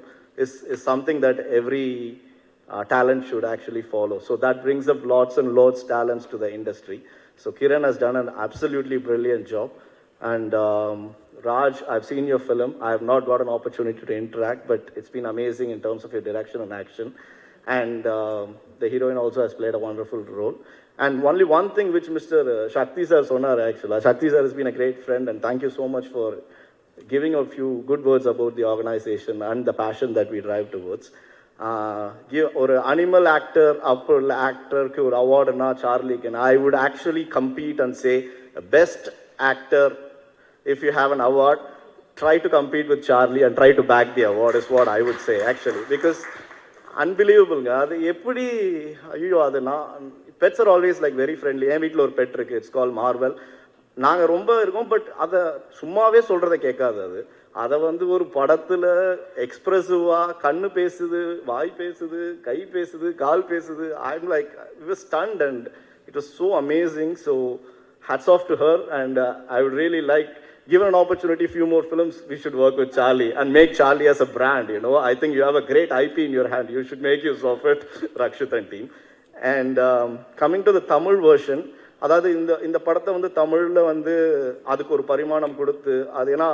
is something that every talent should actually follow. So that brings up lots and lots talents to the industry. So Kiran has done an absolutely brilliant job. And Raj, I've seen your film. I have not got an opportunity to interact, but it's been amazing in terms of your direction and action. And the heroine also has played a wonderful role. And only one thing which Mr. Shakti sir sonar actually. Shakti sir has been a great friend, and thank you so much for giving a few good words about the organization and the passion that we drive towards. ஒரு animal actor அப்போ உள்ள ஆக்டருக்கு ஒரு அவார்டுனா சார்லிக்கு I would actually compete and say best actor if you have an award try to compete with Charlie and try to back the award is what I would say actually because unbelievable அது எப்படி ஐயோ அது நான் pets are always like very friendly என் வீட்டில் ஒரு bed இருக்கு it's called Marvel நாங்கள் ரொம்ப இருக்கோம் பட் அதை சும்மாவே சொல்கிறத கேட்காது அது அதை வந்து ஒரு படத்தில் எக்ஸ்பிரசிவாக கண்ணு பேசுது வாய் பேசுது கை பேசுது கால் பேசுது I'm like it was stunt and it was so amazing so hats off to her and I would really like given an opportunity few more films we should work with Charlie and make Charlie as a brand you know I think you have a great IP in your hand you should make use of it Rakshit and team and coming to the Tamil version அதாவது இந்த படத்தை வந்து தமிழில் வந்து அதுக்கு ஒரு பரிமாணம் கொடுத்து அது ஏன்னா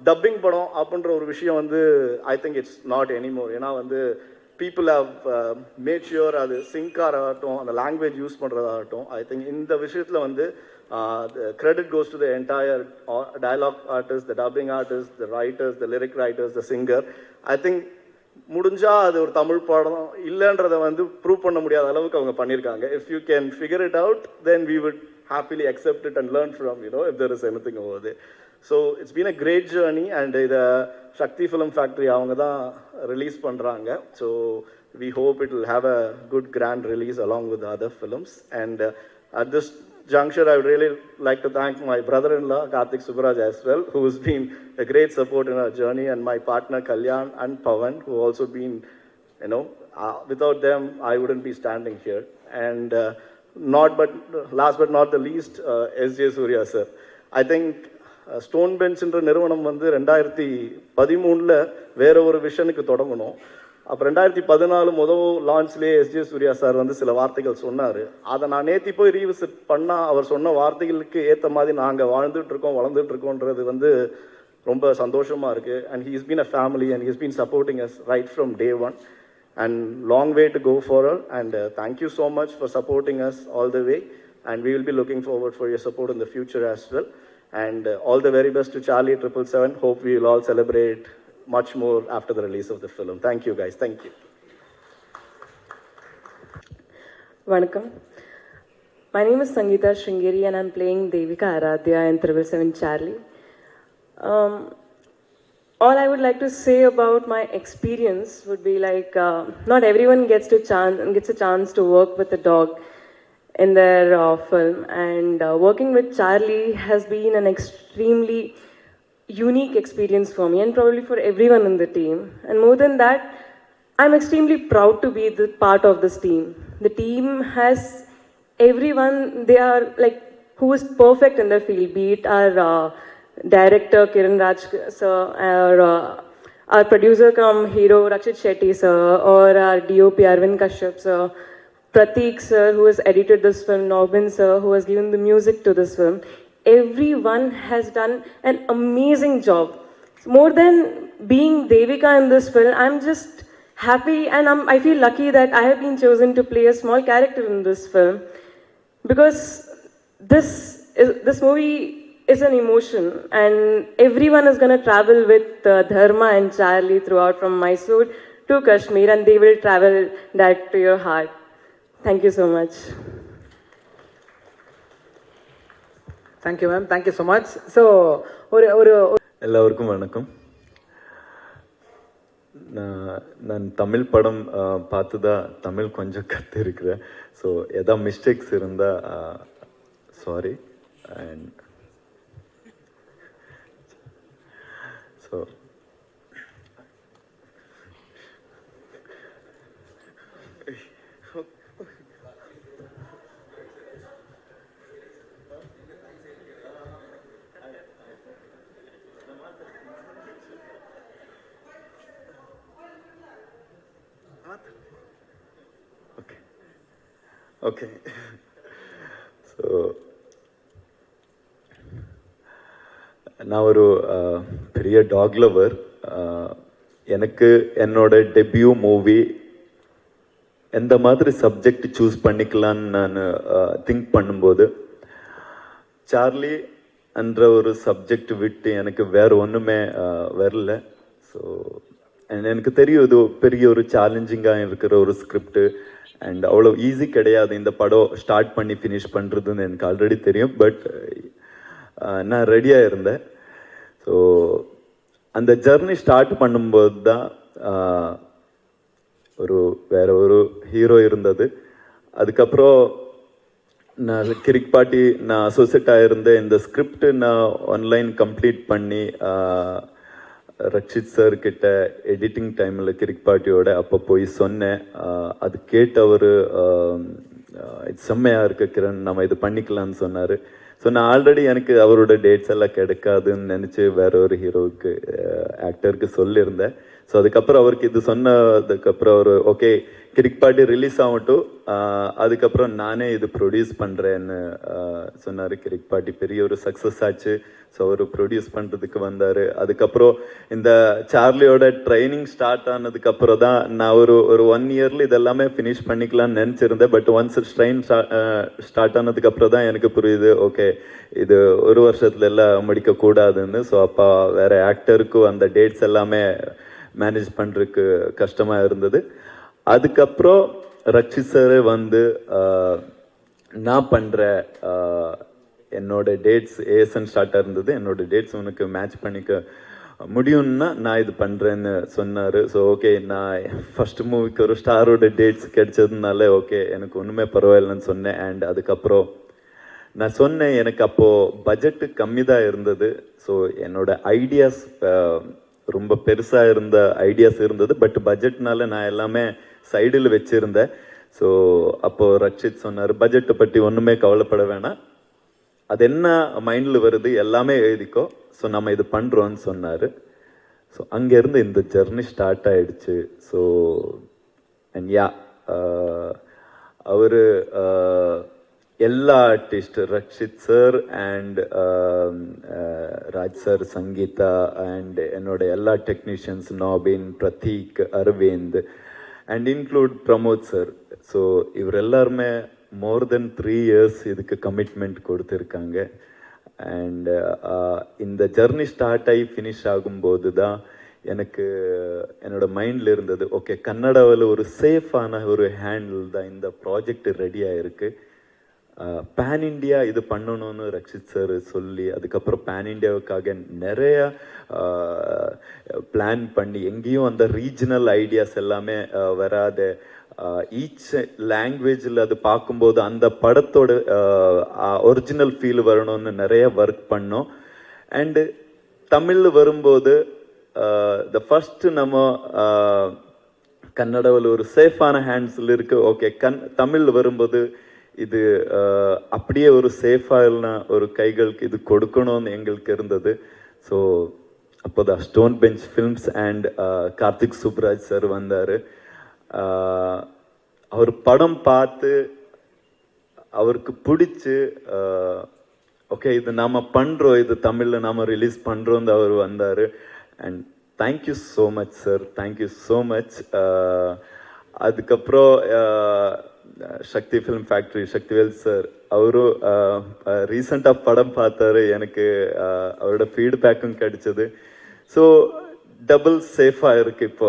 டப்பிங் படம் அப்படின்ற ஒரு விஷயம் வந்து I think it's not anymore ஏன்னா வந்து பீப்புள் ஹவ் மேட் ஷியோர் அது சிங்காகட்டும் அந்த லாங்குவேஜ் யூஸ் பண்ணுறதாகட்டும் ஐ திங்க் இந்த விஷயத்தில் வந்து the credit goes to the entire dialogue artist, the dubbing artist, the writers, the lyric writers, the singer. I think முடிஞ்சா அது ஒரு தமிழ் படம் இல்லைன்றதை வந்து ப்ரூவ் பண்ண முடியாத அளவுக்கு அவங்க பண்ணியிருக்காங்க if you can figure it out then we would happily accept it and learn from you know if there is anything over there so it's been a great journey and இதை சக்தி ஃபிலிம் ஃபேக்ட்ரி அவங்க தான் release பண்ணுறாங்க so we hope it will have a good grand release along with other films and at this juncture, I would really like to thank my brother-in-law, Karthik Subbaraj as well, who has been a great support in our journey, and my partner, Kalyan and Pawan, who also been, you know, without them, I wouldn't be standing here. And last but not the least, S.J. Suryah, sir. I think stone பெஞ்சுன்ற நிறுவனம் வந்து 2013 வேற ஒரு விஷனுக்கு தொடங்கணும் அப்போ 2014 முதல் லான்ச்லேயே SJ Surya sir வந்து சில வார்த்தைகள் சொன்னார் அதை நான் நேற்று போய் ரீவிசிட் பண்ணால் அவர் சொன்ன வார்த்தைகளுக்கு ஏற்ற மாதிரி நாங்கள் வாழ்ந்துட்டுருக்கோம் வளர்ந்துட்டுருக்கோன்றது வந்து ரொம்ப சந்தோஷமாக இருக்குது and he's been a family and he's been supporting us right from day one and long way to go for her and thank you so much for supporting us all the way and we will be looking forward for your support in the future as well and all the very best to Charlie 777 hope we will all celebrate much more after the release of the film. Thank you guys. Thank you. Vanakkam. My name is Sangeeta Sringeri and I'm playing Devika Aradhya in 777 Charlie. All I would like to say about my experience would be like not everyone gets a chance to work with a dog in their film and working with Charlie has been an extremely unique experience for me and probably for everyone in the team and more than that I'm extremely proud to be the part of this team. The team has everyone they are like who is perfect in their field be it our director Kiran Raj sir or our producer come hero Rakshit Shetty sir or our DOP Arvind Kashyap sir Pratik sir who has edited this film Nobin sir who has given the music to this film everyone has done an amazing job. More than being Devika in this film, I'm just happy and I feel lucky that I have been chosen to play a small character in this film because this movie is an emotion and everyone is going to travel with Dharma and Charlie throughout from Mysore to Kashmir and they will travel that to your heart. Thank you so much. Thank you ma'am, thank you so much. So எல்லாருக்கும் வணக்கம் நான் தமிழ் படம் பார்த்து தான் தமிழ் கொஞ்சம் கற்றுருக்கிறேன் so எதாவது mistakes இருந்தால் sorry and so okay so நான் ஒரு பெரிய டாக் லவர் எனக்கு என்னோட டெபியூ மூவி எந்த மாதிரி சப்ஜெக்ட் சூஸ் பண்ணிக்கலான்னு நான் திங்க் பண்ணும்போது சார்லி என்ற ஒரு சப்ஜெக்ட் விட்டு எனக்கு வேறு ஒன்றுமே வரல ஸோ எனக்கு தெரியும் இது பெரிய ஒரு சேலஞ்சிங்காக இருக்கிற ஒரு ஸ்கிரிப்ட் அண்ட் அவ்வளோ ஈஸி கிடையாது இந்த படம் ஸ்டார்ட் பண்ணி ஃபினிஷ் பண்ணுறதுன்னு எனக்கு ஆல்ரெடி தெரியும். பட் நான் ரெடியாக இருந்தேன். ஸோ அந்த ஜர்னி ஸ்டார்ட் பண்ணும்போது தான் வேற ஒரு ஹீரோ இருந்தது. அதுக்கப்புறம் நான் கிரிக் பாட்டி நான் அசோசியேட் ஆகிருந்தேன். இந்த ஸ்கிரிப்ட் நான் ஆன்லைன் கம்ப்ளீட் பண்ணி ரக்ஷித் சார் கிட்ட எடிட்டிங் டைமில் கிரிக் பாட்டியோட அப்போ போய் சொன்னேன். அது கேட்டவர் இது செம்மையாக இருக்கு கிரண், நம்ம இது பண்ணிக்கலாம்னு சொன்னார். ஸோ நான் ஆல்ரெடி எனக்கு அவரோட டேட்ஸ் எல்லாம் கிடைக்காதுன்னு நினச்சி வேற ஒரு ஹீரோவுக்கு ஆக்டருக்கு சொல்லியிருந்தேன். ஸோ அதுக்கப்புறம் அவருக்கு இது சொன்னதுக்கப்புறம் அவர் ஓகே கிரிக் பாட்டி ரிலீஸ் ஆகட்டும், அதுக்கப்புறம் நானே இது ப்ரொடியூஸ் பண்ணுறேன்னு சொன்னார். கிரிக் பாட்டி பெரிய ஒரு சக்ஸஸ் ஆச்சு. ஸோ அவர் ப்ரொடியூஸ் பண்ணுறதுக்கு வந்தார். அதுக்கப்புறம் இந்த சார்லியோட ட்ரைனிங் ஸ்டார்ட் ஆனதுக்கப்புறம் தான் நான் ஒரு 1 இயரில் இதெல்லாமே ஃபினிஷ் பண்ணிக்கலாம்னு நினச்சிருந்தேன். பட் ஒன்ஸ் ட்ரெயின் ஸ்டார்ட் ஆனதுக்கப்புறம் தான் எனக்கு புரியுது ஓகே இது ஒரு வருஷத்துல எல்லாம் முடிக்கக்கூடாதுன்னு. ஸோ அப்போ வேற ஆக்டருக்கும் அந்த டேட்ஸ் எல்லாமே மேனேஜ் பண்ணுறதுக்கு கஷ்டமாக இருந்தது. அதுக்கப்புறம் ரக்ஷித் சார் வந்து நான் பண்ணுற என்னோட டேட்ஸ் ஏஎஸ்என் ஸ்டார்ட்டாக இருந்தது, என்னோட டேட்ஸ் உனக்கு மேட்ச் பண்ணிக்க முடியும்னா நான் இது பண்ணுறேன்னு சொன்னார். ஸோ ஓகே நான் ஃபர்ஸ்ட் மூவிக்கு ஒரு ஸ்டாரோட டேட்ஸ் கிடைச்சதுனால ஓகே எனக்கு ஒன்றுமே பரவாயில்லைன்னு சொன்னேன். அண்ட் அதுக்கப்புறம் நான் சொன்னேன் எனக்கு அப்போது பட்ஜெட்டு கம்மி தான் இருந்தது. ஸோ என்னோட ஐடியாஸ் ரொம்ப பெருசாக இருந்த ஐடியாஸ் இருந்தது. பட் பட்ஜெட்னால நான் எல்லாமே சைடில் வச்சுருந்தேன். ஸோ அப்போது ரக்ஷித் சொன்னார் பட்ஜெட்டை பற்றி ஒன்றுமே கவலைப்பட வேணாம், அது என்ன மைண்டில் வருது எல்லாமே எழுதிக்கோ, ஸோ நம்ம இது பண்ணுறோன்னு சொன்னார். ஸோ அங்கேருந்து இந்த ஜர்னி ஸ்டார்ட் ஆயிடுச்சு. ஸோ அண்ட் யா அவர் எல்லா artist Rakshit sir and Raj sir, Sangeetha and என்னோட எல்லா technicians Nabin, Prateek, Aravind and include Pramod sir. So இவர் எல்லாருமே மோர் தென் 3 years இதுக்கு கமிட்மெண்ட் கொடுத்துருக்காங்க. அண்ட் இந்த ஜர்னி ஸ்டார்ட் ஆகி ஃபினிஷ் ஆகும்போது தான் எனக்கு என்னோட மைண்டில் இருந்தது ஓகே கன்னடாவில் ஒரு சேஃபான ஒரு ஹேண்டில் தான் இந்த ப்ராஜெக்ட் ரெடியாக இருக்குது. பேன் இண்டியா இது பண்ணணும்னு ரக்ஷித் சார் சொல்லி அதுக்கப்புறம் பேன் இண்டியாவுக்காக நிறைய பிளான் பண்ணி எங்கேயும் அந்த ரீஜனல் ஐடியாஸ் எல்லாமே வராத ஈச் லாங்குவேஜில் அது பார்க்கும்போது அந்த படத்தோட ஒரிஜினல் ஃபீல் வரணும்னு நிறைய ஒர்க் பண்ணோம். அண்டு தமிழ் வரும்போது த ஃபர்ஸ்ட் நம்ம கன்னடாவில் ஒரு சேஃபான ஹேண்ட்ஸில் இருக்கு. ஓகே தமிழ் வரும்போது இது அப்படியே ஒரு சேஃபான ஒரு கைகளுக்கு இது கொடுக்கணும்னு எங்களுக்கு இருந்தது. ஸோ அப்போதான் Stone Bench Films and Karthik Subbaraj sir வந்தார். அவர் படம் பார்த்து அவருக்கு பிடிச்சி ஓகே இது நாம் பண்ணுறோம், இது தமிழில் நாம் ரிலீஸ் பண்ணுறோன்னு அவர் வந்தார். And thank you so much sir, thank you so much. அதுக்கப்புறம் சக்தி ஃபிலிம் ஃபேக்ட்ரி சக்திவேல் சார் அவரும் ரீசெண்டாக படம் பார்த்தாரு, எனக்கு அவரோட ஃபீட்பேக்கும் கிடைச்சது. ஸோ டபுள் சேஃபாக இருக்கு இப்போ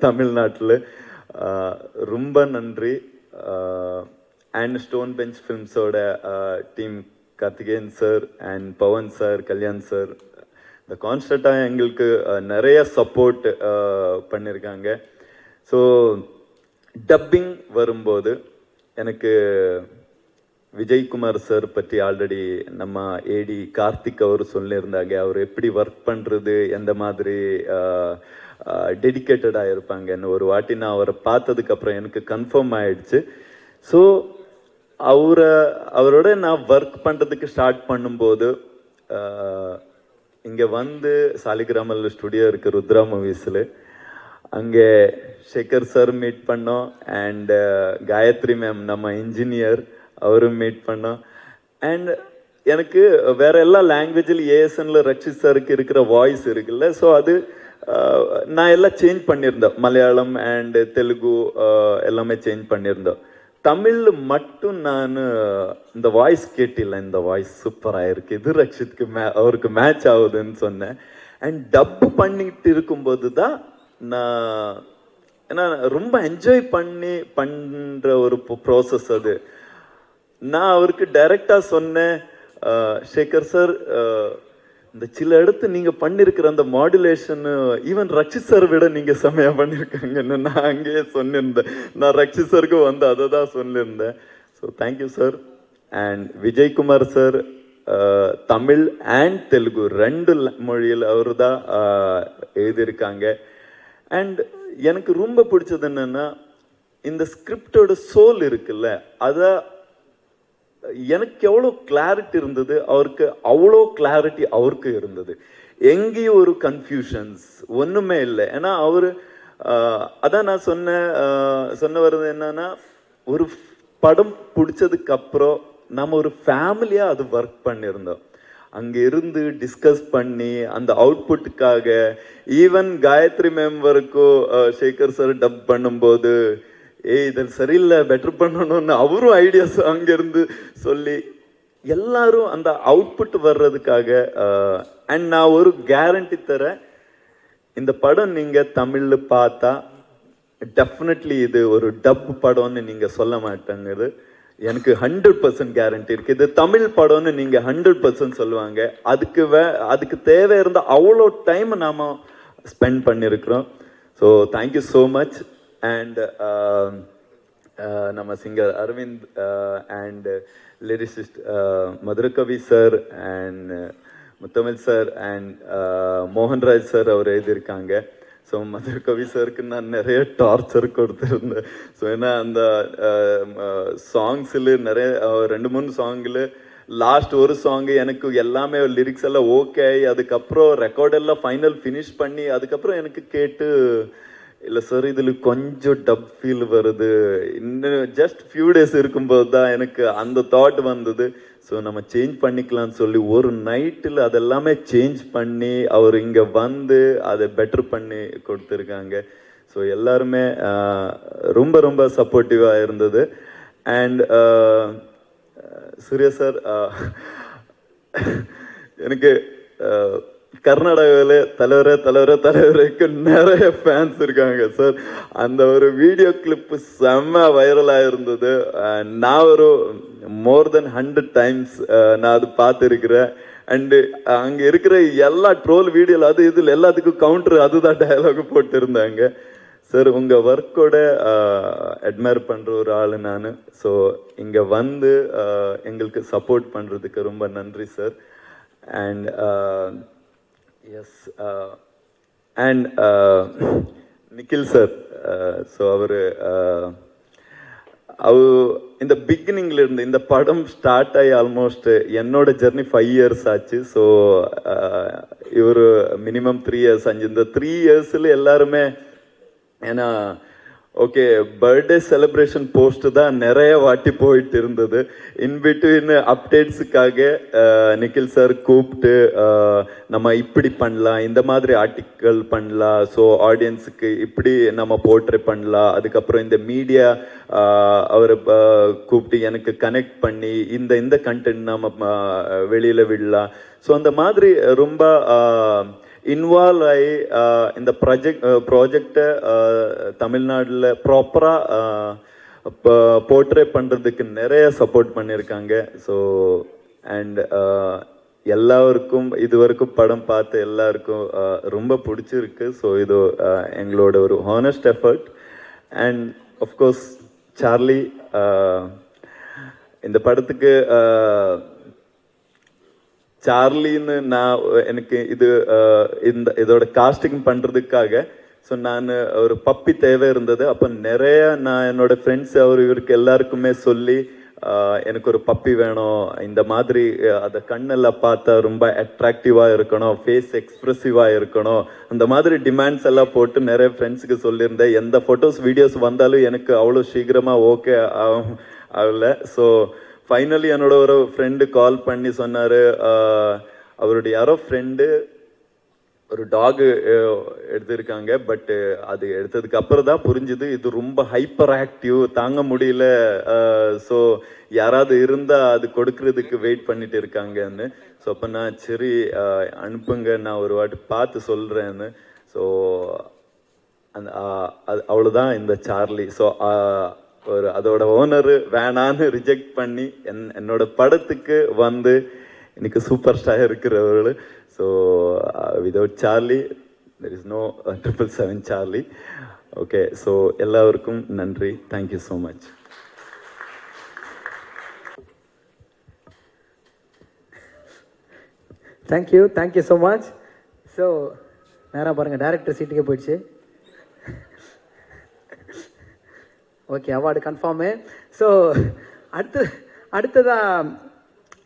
தமிழ்நாட்டில். ரொம்ப நன்றி. அண்ட் ஸ்டோன் பெஞ்ச் ஃபிலிம்ஸோட team Karthikeyan sir and Pavan sir, Kalyan sir இந்த கான்ஸ்டண்ட்டாக எங்களுக்கு நிறைய சப்போர்ட் பண்ணியிருக்காங்க. ஸோ டப்பிங் வரும்போது எனக்கு விஜய்குமார் சார் பற்றி ஆல்ரெடி நம்ம ஏடி கார்த்திக் அவர் சொல்லியிருந்தாங்க, அவர் எப்படி ஒர்க் பண்ணுறது, எந்த மாதிரி டெடிக்கேட்டடாக இருப்பாங்கன்னு. ஒரு வாட்டி நான் அவரை பார்த்ததுக்கப்புறம் எனக்கு கன்ஃபார்ம் ஆயிடுச்சு. ஸோ அவரோட நான் ஒர்க் பண்ணுறதுக்கு ஸ்டார்ட் பண்ணும்போது இங்கே வந்து சாலிகிராமல் ஸ்டுடியோ இருக்குது ருத்ரா மூவிஸில், அங்கே சேகர் சார் மீட் பண்ணோம். அண்ட் காயத்ரி மேம் நம்ம இன்ஜினியர் அவரும் மீட் பண்ணோம். அண்ட் எனக்கு வேற எல்லா லாங்குவேஜில் ஏஎஸ்என்ல ரக்ஷித் சாருக்கு இருக்கிற வாய்ஸ் இருக்குல்ல, ஸோ அது நான் எல்லாம் சேஞ்ச் பண்ணியிருந்தேன். மலையாளம் அண்ட் தெலுங்கு எல்லாமே சேஞ்ச் பண்ணியிருந்தோம். தமிழ் மட்டும் நான் இந்த வாய்ஸ் கேட்டில்ல, இந்த வாய்ஸ் சூப்பராக இருக்கு, இது ரக்ஷித்க்கு அவருக்கு மேட்ச் ஆகுதுன்னு சொன்னேன். அண்ட் டப் பண்ணிட்டு இருக்கும்போது தான் நான் ஏன்னா ரொம்ப என்ஜாய் பண்ணி பண்ற ஒரு ப்ராசஸ் அது. நான் அவருக்கு டைரக்டா சொன்னேன், சேகர் சார் இந்த சில இடத்து நீங்க பண்ணிருக்கிற அந்த மாடுலேஷன் ஈவன் ரக்ஷித் சார் விட நீங்க செமையா பண்ணிருக்காங்கன்னு நான் அங்கேயே சொன்னிருந்தேன். நான் ரக்ஷித் சாருக்கு வந்து அதை தான் சொல்லியிருந்தேன். So thank you sir. And Vijaykumar sir Tamil and Telugu 2 மொழியில் அவர் தான் எழுதியிருக்காங்க. அண்ட் எனக்கு ரொம்ப பிடிச்சது என்னன்னா, இந்த ஸ்கிரிப்டோட சோல் இருக்குல்ல, அதை எனக்கு எவ்வளோ கிளாரிட்டி இருந்தது, அவருக்கு அவ்வளோ கிளாரிட்டி அவருக்கு இருந்தது. எங்கேயும் ஒரு கன்ஃபியூஷன்ஸ் ஒன்றுமே இல்லை. ஏன்னா அவர் அதான் நான் சொன்ன வருது என்னன்னா, ஒரு படம் பிடிச்சதுக்கு அப்புறம் நம்ம ஒரு ஃபேமிலியா அது ஒர்க் பண்ணியிருந்தோம். அங்க இருந்து டிஸ்கஸ் பண்ணி அந்த அவுட்புட்டுக்காக ஈவன் காயத்ரி மெம்பருக்கும் சேகர் சார் டப் பண்ணும்போது இதில் சரியில்லை பெட்டர் பண்ணணும்னு அவரும் ஐடியாஸ் அங்கிருந்து சொல்லி எல்லாரும் அந்த அவுட்புட் வர்றதுக்காக. அண்ட் நான் ஒரு கேரண்டி தரேன், இந்த படம் நீங்க தமிழ்ல பார்த்தா டெஃபினெட்லி இது ஒரு டப் படம்னு நீங்க சொல்ல மாட்டேங்குது. எனக்கு 100% கேரண்டி இருக்கு. இது தமிழ் படம்னு நீங்க 100% சொல்லுவாங்க. அதுக்கு தேவை இருந்த அவ்வளோ டைம் நாம ஸ்பெண்ட் பண்ணிருக்கிறோம். So thank you so much. And நம்ம singer Aravind and lyricist Madhurakavi sir and Muthamizh sir and Mohanraj sir அவர் எழுதியிருக்காங்க. ஸோ மதுரகவி சாருக்கு நான் நிறைய டார்ச்சர் கொடுத்துருந்தேன். ஸோ ஏன்னா அந்த சாங்ஸில் நிறைய 2-3 சாங்கில் லாஸ்ட் ஒரு சாங்கு எனக்கு எல்லாமே லிரிக்ஸ் எல்லாம் ஓகே, அதுக்கப்புறம் ரெக்கார்ட் எல்லாம் ஃபைனல் ஃபினிஷ் பண்ணி அதுக்கப்புறம் எனக்கு கேட்டு இல்லை சார் இதில் கொஞ்சம் டப் ஃபீல் வருது, இன்னும் ஜஸ்ட் ஃபியூ டேஸ் இருக்கும்போது தான் எனக்கு அந்த தாட் வந்தது. ஸோ நம்ம சேஞ்ச் பண்ணிக்கலாம்னு சொல்லி ஒரு நைட்டில் அதெல்லாமே சேஞ்ச் பண்ணி அவர் இங்கே வந்து அதை பெட்டர் பண்ணி கொடுத்துருக்காங்க. ஸோ எல்லாருமே ரொம்ப ரொம்ப சப்போர்ட்டிவாக இருந்தது. அண்ட் சூர்யா சார் எனக்கு கர்நாடகாவில் தலைவருக்கு நிறைய ஃபேன்ஸ் இருக்காங்க சார். அந்த ஒரு வீடியோ கிளிப்பு செம்ம வைரலாக இருந்தது. நான் ஒரு மோர் தென் 100 times நான் அது பார்த்துருக்கிறேன். அண்டு அங்கே இருக்கிற எல்லா ட்ரோல் வீடியோவில் அது இதில் எல்லாத்துக்கும் கவுண்டர் அதுதான் டயலாக் போட்டிருந்தாங்க. சார் உங்கள் ஒர்க்கோட அட்மையர் பண்ணுற ஒரு ஆள் நான். ஸோ இங்கே வந்து எங்களுக்கு சப்போர்ட் பண்ணுறதுக்கு ரொம்ப நன்றி sir. And S and Nikhil sir. So அவர் இந்த பிகினிங்ல இருந்து இந்த படம் ஸ்டார்ட் ஆகி ஆல்மோஸ்ட் என்னோட ஜெர்னி 5 years ஆச்சு. ஸோ இவர் மினிமம் 3 years ஆச்சு. இந்த 3 yearsல எல்லாருமே ஏன்னா ஓகே பர்த்டே செலிப்ரேஷன் போஸ்ட் தான் நிறைய வாட்டி போயிட்டு இருந்தது. இன்பிட்வீன் அப்டேட்ஸுக்காக நிக்கில் சார் கூப்பிட்டு நம்ம இப்படி பண்ணலாம், இந்த மாதிரி ஆர்டிக்கல் பண்ணலாம், ஸோ ஆடியன்ஸுக்கு இப்படி நம்ம போர்ட்ரே பண்ணலாம், அதுக்கப்புறம் இந்த மீடியா அவரை கூப்பிட்டு எனக்கு கனெக்ட் பண்ணி இந்த கண்டென்ட் நம்ம வெளியில் விடலாம். ஸோ அந்த மாதிரி ரொம்ப இன்வால்வ் ஆகி இந்த ப்ராஜெக்டை தமிழ்நாட்டில் ப்ராப்பராக போர்ட்ரே பண்ணுறதுக்கு நிறைய சப்போர்ட் பண்ணியிருக்காங்க. ஸோ அண்ட் எல்லாருக்கும் இதுவரைக்கும் படம் பார்த்து எல்லாருக்கும் ரொம்ப பிடிச்சிருக்கு. ஸோ இது எங்களோட ஒரு honest effort. And of course Charlie இந்த படத்துக்கு சார்லின்னு நான் எனக்கு இதோட காஸ்டிங் பண்றதுக்காக ஸோ நான் ஒரு பப்பி தேவை இருந்தது. அப்போ நிறைய நான் என்னோட ஃப்ரெண்ட்ஸ் இவருக்கு எல்லாருக்குமே சொல்லி எனக்கு ஒரு பப்பி வேணும், இந்த மாதிரி அதை கண்ணெல்லாம் பார்த்தா ரொம்ப அட்ராக்டிவாக இருக்கணும், ஃபேஸ் எக்ஸ்ப்ரெசிவாக இருக்கணும், அந்த மாதிரி டிமாண்ட்ஸ் எல்லாம் போட்டு நிறைய ஃப்ரெண்ட்ஸுக்கு சொல்லியிருந்தேன். எந்த ஃபோட்டோஸ் வீடியோஸ் வந்தாலும் எனக்கு அவ்வளோ சீக்கிரமாக ஓகே ஆகல. ஸோ ஃபைனலி என்னோட ஒரு ஃப்ரெண்டு கால் பண்ணி சொன்னார், அவருடைய யாரோ ஃப்ரெண்டு ஒரு டாக் எடுத்திருக்காங்க. பட் அது எடுத்ததுக்கு அப்புறம் தான் புரிஞ்சுது இது ரொம்ப ஹைப்பர் ஆக்டிவ், தாங்க முடியல. ஸோ யாராவது இருந்தால் அது கொடுக்கறதுக்கு வெயிட் பண்ணிட்டு இருக்காங்கன்னு. ஸோ அப்போ நான் சரி அனுப்புங்க, நான் ஒரு வாட்டி பார்த்து சொல்கிறேன்னு. ஸோ அந்த அவ்வளோதான் இந்த சார்லி. ஸோ ஒரு அதோட ஓனர் வேணான்னு ரிஜெக்ட் பண்ணி என்னோட படத்துக்கு வந்து இன்னைக்கு சூப்பர் ஸ்டார் இருக்கிறவர்கள். So without Charlie there is no 777 Charlie. Okay, so எல்லாருக்கும் நன்றி. Thank you so much. Thank you so much. So நேராக பாருங்கள், டைரக்டர் சீட்டுக்கே போயிடுச்சு. Okay, award confirm. ஸோ அடுத்ததாக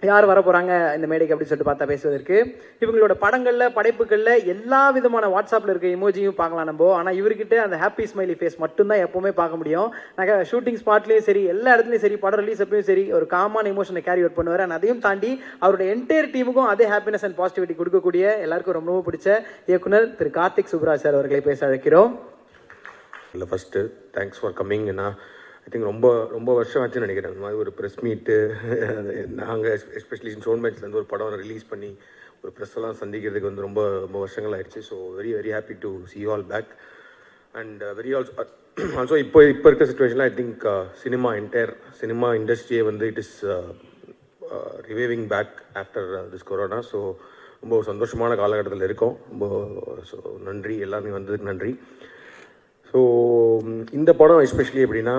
யார் வர போகிறாங்க இந்த மேடைக்கு அப்படின்னு சொல்லிட்டு பார்த்தா பேசுவதற்கு, இவங்களோட படங்களில் படைப்புகளில் எல்லா விதமான வாட்ஸ்அப்பில் இருக்க இமோஜியும் பார்க்கலாம் நம்ம. ஆனால் இவர்கிட்ட அந்த ஹாப்பி ஸ்மைலி ஃபேஸ் மட்டும்தான் எப்போவுமே பார்க்க முடியும். நாங்கள் ஷூட்டிங் ஸ்பாட்லேயும் சரி, எல்லா இடத்துலையும் சரி, படம் ரிலீஸ் அப்பயும் சரி, ஒரு காமான இமோஷனை கேரி அவுட் பண்ணுவார். அண்ட் அதையும் தாண்டி அவருடைய என்டையர் டீமுக்கும் அதே ஹாப்பினஸ் அண்ட் பாசிட்டிவிட்டி கொடுக்கக்கூடிய எல்லாருக்கும் ரொம்ப பிடிச்ச இயக்குனர் திரு கார்த்திக் சுப்ராஜ் சார் அவர்களை பேச அழைக்கிறோம். இல்லை, first thanks for coming. I think ரொம்ப வருஷம் ஆச்சுன்னு நினைக்கிறேன். இந்த மாதிரி ஒரு ப்ரெஸ் மீட்டு நாங்கள் எஸ்பெஷலி ஷோன் பெஞ்ச்லேருந்து ஒரு படம் ரிலீஸ் பண்ணி ஒரு ப்ரெஸ்ஸெல்லாம் சந்திக்கிறதுக்கு வந்து ரொம்ப வருஷங்கள் ஆயிடுச்சு. So very happy to see you all back. And also இப்போ இருக்க சுச்சுவேஷனில் ஐ திங்க் சினிமா இண்டஸ்ட்ரியே வந்து it is reviving back after this corona. So ரொம்ப சந்தோஷமான காலகட்டத்தில் இருக்கோம். ஸோ நன்றி, எல்லாருமே வந்ததுக்கு நன்றி. ஸோ இந்த படம் எஸ்பெஷலி எப்படின்னா,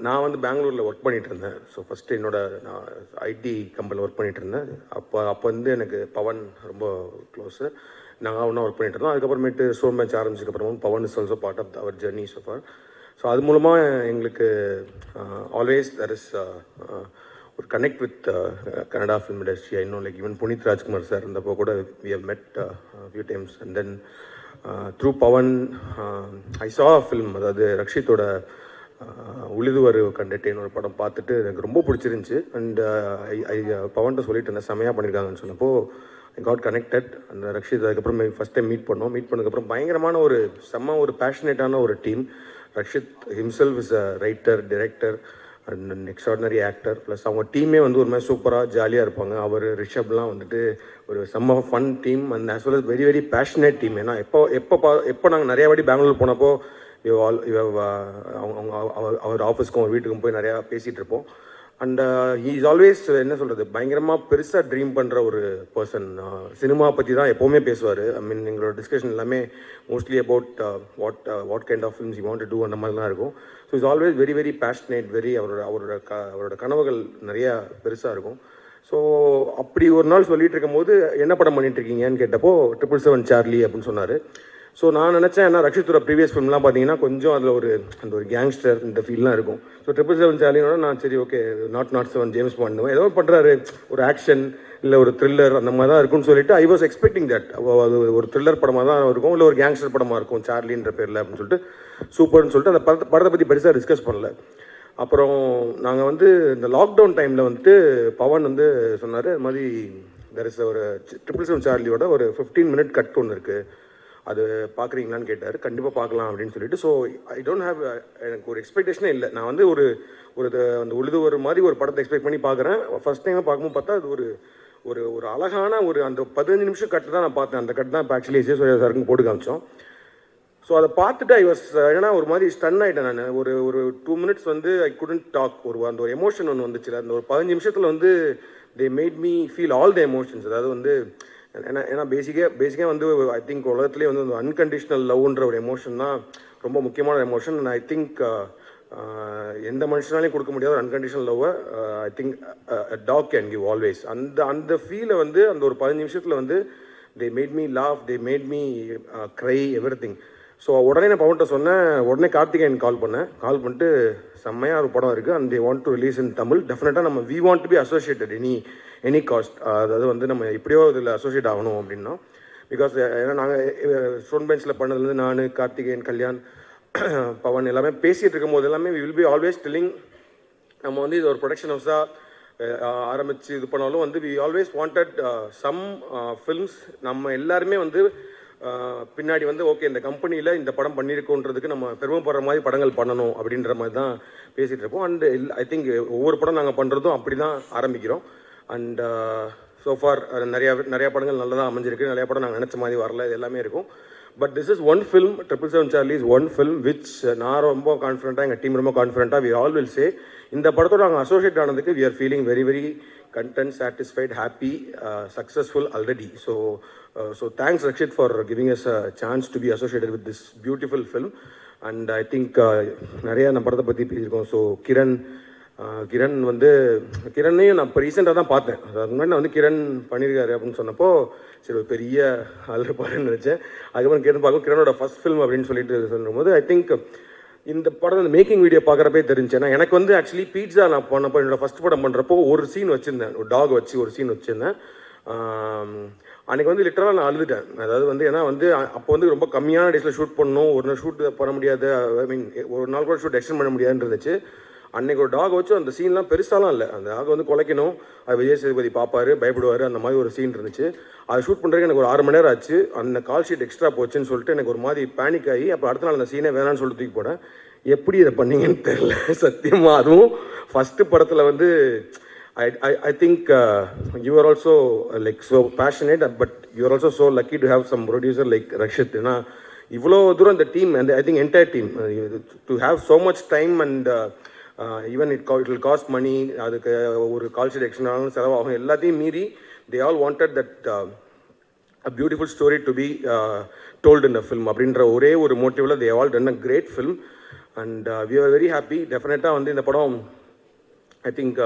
நான் வந்து பெங்களூரில் ஒர்க் பண்ணிகிட்டு இருந்தேன். ஸோ ஃபஸ்ட்டு நான் ஐடி கம்பெனியில் ஒர்க் பண்ணிகிட்டு இருந்தேன். அப்போ வந்து எனக்கு பவன் ரொம்ப க்ளோஸு. நாங்கள் ஒன்றா ஒர்க் பண்ணிகிட்டு இருந்தோம். அதுக்கப்புறமேட்டு ஷோ மேட்ச் ஆரம்பிச்சதுக்கப்புறமும் Pavan is also part of our journey so far. So அது மூலமாக எங்களுக்கு ஆல்வேஸ் தெர் இஸ் ஒரு connect with Kannada film industry. இன்னும் like even Puneeth Rajkumar sir இருந்தப்போ கூட we have met few times. And then through Pavan I saw film, அதாவது ரக்ஷித்தோட உழுதுவர் கண்டெக்டேன்னு ஒரு படம் பார்த்துட்டு எனக்கு ரொம்ப பிடிச்சிருந்துச்சி. அண்ட் பவன்கிட்ட சொல்லிட்டு இருந்தேன், செமையாக பண்ணியிருக்காங்கன்னு சொன்னப்போ ஐ காட் கனெக்டட். அந்த ரக்ஷித் அதுக்கப்புறம் ஃபஸ்ட் டைம் மீட் பண்ணதுக்கப்புறம் பயங்கரமான ஒரு பேஷனேட்டான ஒரு team. Rakshit himself is a writer, director and extraordinary actor. Plus அவங்க டீமே வந்து ஒரு மாதிரி சூப்பராக ஜாலியாக இருப்பாங்க. அவர் ரிஷப்லாம் வந்துட்டு ஒரு செம்ம fun team. And as well as very passionate team. ஏன்னா எப்போ நாங்கள் நிறையா வாட்டி பெங்களூர் போனப்போ அவர் ஆஃபீஸ்க்கும் அவர் வீட்டுக்கும் போய் நிறையா பேசிகிட்டு இருப்போம். அண்ட் ஹீ இஸ் ஆல்வேஸ் என்ன சொல்கிறது, பயங்கரமாக பெருசாக ட்ரீம் பண்ணுற ஒரு பர்சன். சினிமா பற்றி தான் எப்போவுமே பேசுவார். ஐ மீன் எங்களோட டிஸ்கஷன் எல்லாமே mostly about what kind of films you want to do அந்த மாதிரி தான் இருக்கும். So is always very passionate. அவரோட கனவுகள் நிறையா பெருசாக இருக்கும். ஸோ அப்படி ஒரு நாள் சொல்லிட்டு இருக்கும்போது என்ன படம் பண்ணிட்டு இருக்கீங்கன்னு கேட்டப்போ 777 சார்லி அப்படின்னு சொன்னார். ஸோ நான் நினச்சேன், ஏன்னா ரக்ஷித்தோட ப்ரீவியஸ் ஃபிலிம்லாம் பார்த்தீங்கன்னா கொஞ்சம் அதில் அந்த ஒரு கேங்ஸ்டர் இந்த ஃபீல்லாம் இருக்கும். ஸோ 777 சார்லினோட நான் சரி ஓகே, நாட் 7 ஜேம்ஸ் பாண்ட் ஏதோ பண்ணுறாரு, ஒரு ஆக்ஷன் இல்லை ஒரு த்ரில்லர் அந்த மாதிரி தான் இருக்கும்னு சொல்லிட்டு ஐ வாஸ் எக்ஸ்பெக்டிங் தட். அது ஒரு த்ரில்லர் படமாக தான் இருக்கும், இல்லை ஒரு கேங்ஸ்டர் படமாக இருக்கும் சார்லின்ற பேரில் அப்படின்னு சொல்லிட்டு சூப்பர்னு சொல்லிட்டு அந்த படத்தை பற்றி பெருசாக டிஸ்கஸ் பண்ணல. அப்புறம் நாங்கள் வந்து இந்த லாக்டவுன் டைமில் வந்துட்டு பவன் வந்து சொன்னார், இது மாதிரி தெர் இஸ் ஒரு 777 சார்லியோட ஒரு 15 மினிட் கட் ஒன்று இருக்குது, அது பார்க்குறீங்களான்னு கேட்டார். கண்டிப்பாக பார்க்கலாம் அப்படின்னு சொல்லிட்டு. ஸோ ஐ டோன்ட் ஹேவ், எனக்கு ஒரு எக்ஸ்பெக்டேஷனே இல்லை. நான் வந்து அந்த உழுது மாதிரி ஒரு படத்தை எக்ஸ்பெக்ட் பண்ணி பார்க்குறேன். ஃபர்ஸ்ட் டைம் பார்க்கும்போது பார்த்தா அது ஒரு அழகான அந்த 15 நிமிஷம் கட்டு தான் நான் பார்த்தேன். அந்த கட்டு தான் இப்போ ஆக்சுவலி சூர்யா சாருக்கும் போட்டு காமிச்சோம். ஸோ அதை பார்த்துட்டு ஐ வாஸ், ஏன்னா ஒரு மாதிரி ஸ்டன் ஆகிட்டேன் நான். ஒரு 2 மினிட்ஸ் வந்து ஐ குடன்ட் டாக். அந்த ஒரு எமோஷன் ஒன்று வந்துச்சு. அந்த ஒரு 15 நிமிஷத்தில் வந்து they made me feel all the emotions. அதாவது வந்து ஏன்னா பேசிக்காக வந்து ஐ திங்க் உலகத்துலேயே வந்து அன்கண்டிஷனல் லவ்ன்ற ஒரு எமோஷன் தான் ரொம்ப முக்கியமான எமோஷன். ஐ திங்க் எந்த மனுஷனாலையும் கொடுக்க முடியாத ஒரு அன்கண்டிஷனல் லவ்வை I think dog can give always. அந்த ஃபீலை வந்து அந்த ஒரு 15 நிமிஷத்தில் வந்து they made me laugh, they made me cry, everything. So உடனே நான் பவன்கிட்ட சொன்னேன். உடனே கார்த்திகேயன் கால் பண்ணிட்டு செம்மையாக ஒரு படம் இருக்குது and they want to release in Tamil. டெஃபினட்டாக நம்ம we want to be associated any cast. அதாவது வந்து நம்ம எப்படியோ இதில் அசோசியேட் ஆகணும் அப்படின்னா. பிகாஸ் ஏன்னா நாங்கள் ஸ்டோன் பெஞ்சில் பண்ணதுலேருந்து நான், கார்த்திகேயன், கல்யாண், பவன் எல்லாமே பேசிகிட்டு இருக்கும் போது எல்லாமே we will be always telling, நம்ம வந்து இது ஒரு ப்ரொடக்ஷன் ஹவுஸாக ஆரம்பித்து இது பண்ணாலும் வந்து we always wanted some films. நம்ம எல்லாருமே வந்து பின்னாடி வந்து ஓகே இந்த கம்பெனியில் இந்த படம் பண்ணியிருக்கோன்றதுக்கு நம்ம பெருமைப்படுற மாதிரி படங்கள் பண்ணணும் அப்படின்ற மாதிரி தான் பேசிகிட்டு இருப்போம். அண்ட் ஐ திங்க் ஒவ்வொரு படம் நாங்கள் பண்ணுறதும் அப்படி தான் ஆரம்பிக்கிறோம். அண்ட் சோஃபார் நிறைய படங்கள் நல்லதாக அமைஞ்சிருக்கு, நிறைய படம் நாங்கள் நினச்ச மாதிரி வரல, இது எல்லாமே இருக்கும். But this is one film, 777 Charlie is one film which நான் ரொம்ப கான்ஃபிடென்ட்டாக, எங்கள் டீம் ரொம்ப கான்ஃபிடென்ட்டாக, வி ஆல் வில் சே இந்த படத்தோட நாங்கள் அசோசியேட் ஆனதுக்கு we are feeling very very content, satisfied, happy, successful already. So thanks Rakshit for giving us a chance to be associated with this beautiful film. And I think நிறைய நம்ம படத்தை பற்றி பேசியிருக்கோம். So Kiran வந்து கிரணையும் நான் இப்போ ரீசெண்டாக தான் பார்த்தேன். அதுக்கு முன்னாடி நான் வந்து கிரண் பண்ணியிருக்காரு அப்படின்னு சொன்னப்போ சரி ஒரு பெரிய ஆள் இருப்பாருன்னு நினச்சேன். அதுக்கப்புறம் கிரண் பார்க்கும் கிரணோட ஃபர்ஸ்ட் ஃபில்ம் அப்படின்னு சொல்லிட்டு சொல்லும்போது ஐ திங்க் இந்த படம் அந்த மேக்கிங் வீடியோ பார்க்குறப்பே தெரிஞ்சு. ஏன்னா எனக்கு வந்து ஆக்சுவலி பீட்சா நான் பண்ணப்போ என்னோட ஃபஸ்ட் படம் பண்ணுறப்போ ஒரு சீன் வச்சுருந்தேன், ஒரு டாக் வச்சு ஒரு சீன் வச்சுருந்தேன். அன்றைக்கி வந்து லிட்டராக நான் அழுதுட்டேன். அதாவது வந்து ஏன்னா வந்து அப்போ வந்து ரொம்ப கம்மியான டேஸில் ஷூட் பண்ணணும், ஒரு நாள் ஷூட் பண்ண முடியாது, ஐ மீன் ஒரு நாள் கூட ஷூட் எக்ஸ்டெண்ட் பண்ண முடியாதுன்னு இருந்துச்சு. அன்றைக்கி ஒரு டாக் வச்சு அந்த சீன்லாம் பெருசாலாம் இல்லை, அந்த டாக் வந்து குலைக்கணும், அது விஜய் சேதுபதி பார்ப்பார் பயப்படுவார், அந்த மாதிரி ஒரு சீன் இருந்துச்சு. அதை ஷூட் பண்ணுறதுக்கு எனக்கு ஒரு 6 மணி நேரம் ஆச்சு. அந்த கால் ஷீட் எக்ஸ்ட்ரா போச்சுன்னு சொல்லிட்டு எனக்கு ஒரு மாதிரி பேனிக் ஆகி அப்போ அடுத்த நாள் அந்த சீனே வேணான்னு சொல்லிட்டு தூக்கி போனேன். எப்படி இதை பண்ணீங்கன்னு தெரியல சத்தியமாக. அதுவும் ஃபஸ்ட்டு படத்தில் வந்து I think you are also like so passionate, but you are also so lucky to have some producer like Rakshit. ஏன்னா இவ்வளோ தூரம் இந்த team and I think entire team to have so much time and even it will cost money, அதுக்கு ஒரு call sheet extra செலவாகும், எல்லாத்தையும் மீறி they all wanted that a beautiful story to be told in a film அப்படின்ற ஒரே ஒரு மோட்டிவில் they all done a great film and we are very happy. டெஃபினட்டாக வந்து இந்த படம் ஐ திங்க்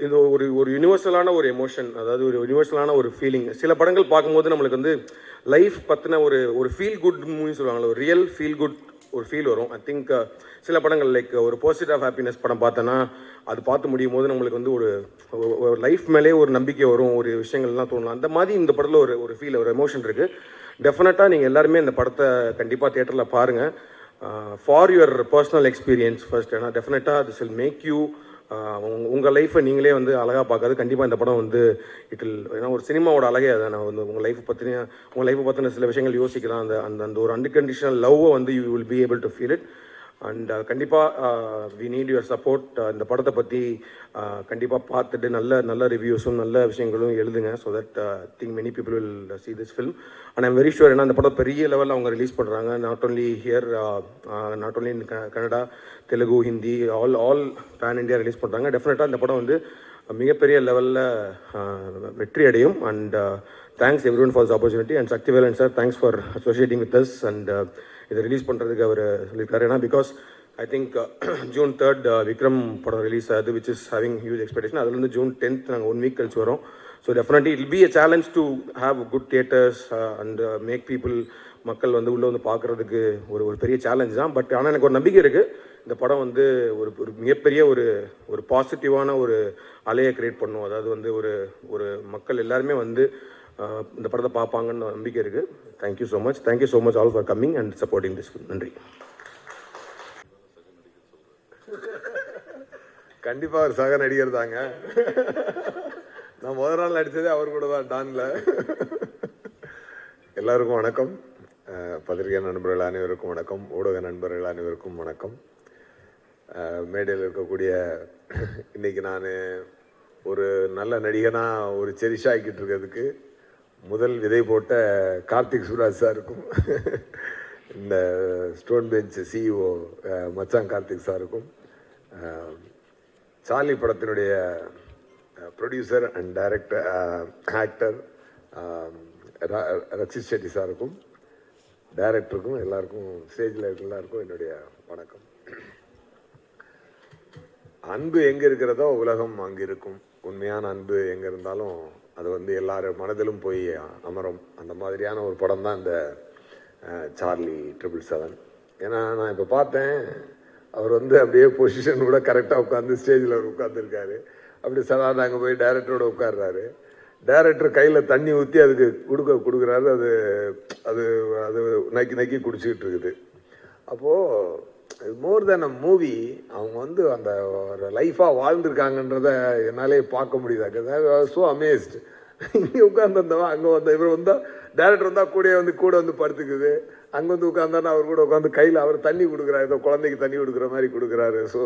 இது ஒரு யூனிவர்சலான ஒரு எமோஷன், அதாவது ஒரு யூனிவர்சலான ஒரு ஃபீலிங். சில படங்கள் பார்க்கும்போது நம்மளுக்கு வந்து லைஃப் பற்றின ஒரு ஃபீல் குட் மூவி சொல்லுவாங்களே, ஒரு ரியல் ஃபீல் குட் ஒரு ஃபீல் வரும். ஐ திங்க் சில படங்கள் லைக் ஒரு பர்சூட் ஆஃப் ஹாப்பினஸ் படம் பார்த்தோன்னா அது பார்த்து முடியும் போது நம்மளுக்கு வந்து ஒரு லைஃப் மேலே ஒரு நம்பிக்கை வரும், ஒரு விஷயங்கள்லாம் தோணும். அந்த மாதிரி இந்த படத்தில் ஒரு ஃபீல், ஒரு எமோஷன் இருக்குது. டெஃபினட்டாக நீங்கள் எல்லாருமே இந்த படத்தை கண்டிப்பாக தியேட்டரில் பாருங்கள் for your personal experience first. ஏன்னா டெஃபினட்டாக திஸ் வில் மேக் யூ உங்கள் லைஃப்பை நீங்களே வந்து அழகாக பார்க்காது. கண்டிப்பாக இந்த படம் வந்து ஏன்னா ஒரு சினிமாவோட அழகே அதை நான் வந்து உங்கள் லைஃப்பை பற்றின சில விஷயங்கள் யோசிக்கலாம். அந்த ஒரு அன்கண்டிஷனல் லவ்வை வந்து you will be able to feel it. And கண்டிப்பாக வி நீட் யுவர் சப்போர்ட். இந்த படத்தை பற்றி கண்டிப்பாக பார்த்துட்டு நல்ல ரிவ்யூஸும் நல்ல விஷயங்களும் எழுதுங்க. So that think many people will see this film. And I'm very sure. ஏன்னா இந்த படம் பெரிய லெவலில் அவங்க ரிலீஸ் பண்ணுறாங்க. Not only here, not only in Kannada, Telugu, Hindi, all pan India release பண்ணுறாங்க. டெஃபினட்டாக இந்த படம் வந்து மிகப்பெரிய லெவலில் வெற்றி அடையும். And thanks everyone for this opportunity. And Sakthivelan sir, thanks for associating with us. And இதை ரிலீஸ் பண்ணுறதுக்கு அவர் சொல்லியிருக்காரு. ஏன்னா because I think June 3rd Vikram படம் ரிலீஸ் ஆகுது, which is having huge expectation. அதுலேருந்து June 10th நாங்கள் 1 வீக் கழிச்சு வரோம். So definitely it be a challenge to have good theatres and make people, மக்கள் வந்து உள்ளே வந்து பார்க்குறதுக்கு ஒரு பெரிய சேலஞ்ச் தான். பட் ஆனால் எனக்கு ஒரு நம்பிக்கை இருக்குது, இந்த படம் வந்து ஒரு மிகப்பெரிய ஒரு பாசிட்டிவான ஒரு அலையை கிரியேட் பண்ணும். அதாவது வந்து ஒரு மக்கள் எல்லாருமே வந்து இந்த படத்தை பார்ப்பாங்கன்னு நம்பிக்கை இருக்குது. Thank you so much. Thank you so much all for coming and supporting this film. நன்றி. கண்டிப்பாக ஒரு சக நடிகர் தாங்க. நான் முதல் நாள் நடித்ததே அவர் கூட தான், டான்ல. எல்லாருக்கும் வணக்கம். பத்திரிகை நண்பர்கள் அனைவருக்கும் வணக்கம். ஊடக நண்பர்கள் அனைவருக்கும் வணக்கம். மேடையில் இருக்கக்கூடிய இன்னைக்கு நான் ஒரு நல்ல நடிகனாக ஒரு செரிஷ் ஆக்கிட்டு இருக்கிறதுக்கு முதல் விதை போட்ட கார்த்திக் சுப்ராஜ் சாருக்கும், இந்த ஸ்டோன் பெஞ்ச் சிஇஓ மச்சான் கார்த்திக் சாருக்கும், சார்லி படத்தினுடைய producer and director actor Rakshit Shetty சாருக்கும், டைரக்டருக்கும், எல்லாருக்கும் ஸ்டேஜில் இருக்க எல்லாருக்கும் என்னுடைய வணக்கம். அன்பு எங்கே இருக்கிறதோ உலகம் அங்கே இருக்கும். உண்மையான அன்பு எங்கே இருந்தாலும் அது வந்து எல்லாரும் மனதிலும் போய் அமரும். அந்த மாதிரியான ஒரு படம் தான் இந்த சார்லி 777. ஏன்னா நான் இப்போ பார்த்தேன், அவர் வந்து அப்படியே பொசிஷன் கூட கரெக்டாக உட்காந்து ஸ்டேஜில் அவர் உட்காந்துருக்காரு. அப்படி சாதாரண அங்கே போய் டைரக்டரோட உட்கார்றாரு. டைரக்டர் கையில் தண்ணி ஊற்றி அதுக்கு கொடுக்குறாரு. அது அது அது நக்கி குடிச்சிக்கிட்டு இருக்குது. அப்போது மோர் தென் அ மூவி, அவங்க வந்து அந்த ஒரு லைஃபாக வாழ்ந்துருக்காங்கன்றத என்னாலே பார்க்க முடியுது. So amazed. இங்கே உட்காந்துருந்தவன் அங்கே வந்த இவர் வந்தால் டேரக்டர் வந்தால் கூட வந்து படுத்துக்குது. அங்கே வந்து உட்காந்தாருன்னா அவர் கூட உட்காந்து கையில் அவர் தண்ணி கொடுக்குறாரு, ஏதோ குழந்தைக்கு தண்ணி கொடுக்குற மாதிரி கொடுக்குறாரு. ஸோ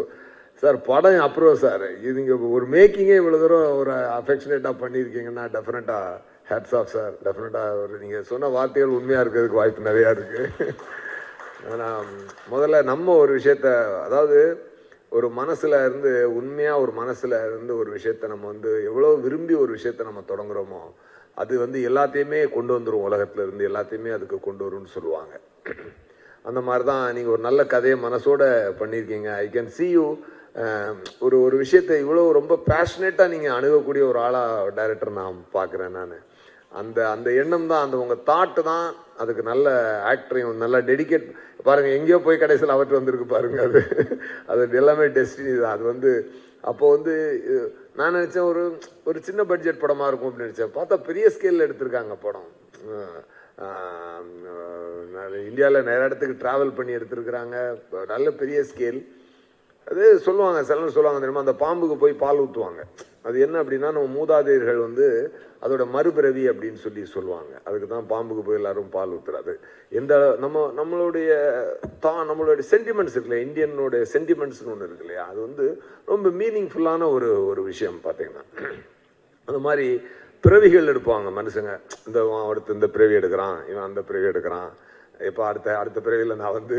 சார் படம் அப்ரூவ் சார். இது நீங்கள் ஒரு மேக்கிங்கே இவ்வளோ தூரம் ஒரு அஃபெக்ஷனேட்டாக பண்ணியிருக்கீங்கன்னா டெஃபினட்டாக ஹேட்ஸ் ஆஃப் சார். டெஃபினட்டாக ஒரு நீங்கள் சொன்ன வார்த்தைகள் உண்மையாக இருக்கிறதுக்கு வாய்ப்பு நிறையா இருக்குது. ஆனால் முதல்ல நம்ம ஒரு விஷயத்த, அதாவது ஒரு மனசில் இருந்து உண்மையாக ஒரு மனசில் இருந்து ஒரு விஷயத்த நம்ம வந்து எவ்வளோ விரும்பி ஒரு விஷயத்த நம்ம தொடங்குறோமோ அது வந்து எல்லாத்தையுமே கொண்டு வந்துடும். உலகத்தில் இருந்து எல்லாத்தையுமே அதுக்கு கொண்டு வரும்னு சொல்லுவாங்க. அந்த மாதிரி தான் நீங்கள் ஒரு நல்ல கதையை மனசோட பண்ணியிருக்கீங்க. ஐ கேன் see you ஒரு விஷயத்தை இவ்வளோ ரொம்ப பேஷனேட்டாக நீங்கள் அணுகக்கூடிய ஒரு ஆளாக டைரக்டர் நான் பார்க்குறேன். நான் அந்த எண்ணம் தான், அந்த உங்கள் தாட்டு தான் அதுக்கு நல்ல ஆக்டரையும் நல்ல டெடிகேட். பாருங்கள் எங்கேயோ போய் கடைசியில் அவர்கிட்ட வந்திருக்கு பாருங்கள். அது எல்லாமே டெஸ்டினி தான். அது வந்து அப்போது வந்து நான் நினச்சேன் ஒரு சின்ன பட்ஜெட் படமாக இருக்கும் அப்படின்னு நினச்சேன். பார்த்தா பெரிய ஸ்கேலில் எடுத்திருக்காங்க படம். இந்தியாவில் நிறைய இடத்துக்கு ட்ராவல் பண்ணி எடுத்திருக்கிறாங்க. நல்ல பெரிய ஸ்கேல். அது சொல்லுவாங்க, சிலர் சொல்லுவாங்க தெரியுமா, அந்த பாம்புக்கு போய் பால் ஊற்றுவாங்க. அது என்ன அப்படின்னா, நம்ம மூதாதையர்கள் வந்து அதோட மறுபிறவி அப்படின்னு சொல்லுவாங்க. அதுக்கு தான் பாம்புக்கு போய் எல்லாரும் பால் ஊற்றுறாது. எந்த நம்மளுடைய சென்டிமெண்ட்ஸ் இருக்குல்ல, இந்தியனோட சென்டிமெண்ட்ஸ்னு ஒன்று இருக்கு இல்லையா, அது வந்து ரொம்ப மீனிங்ஃபுல்லான ஒரு விஷயம் பார்த்தீங்கன்னா. அந்த மாதிரி பிறவிகள் எடுப்பாங்க மனுஷங்க. அடுத்து இந்த பிறவி எடுக்கிறான், இவன் அந்த பிறவி எடுக்கிறான். இப்போ அடுத்த பிறவியில் நான் வந்து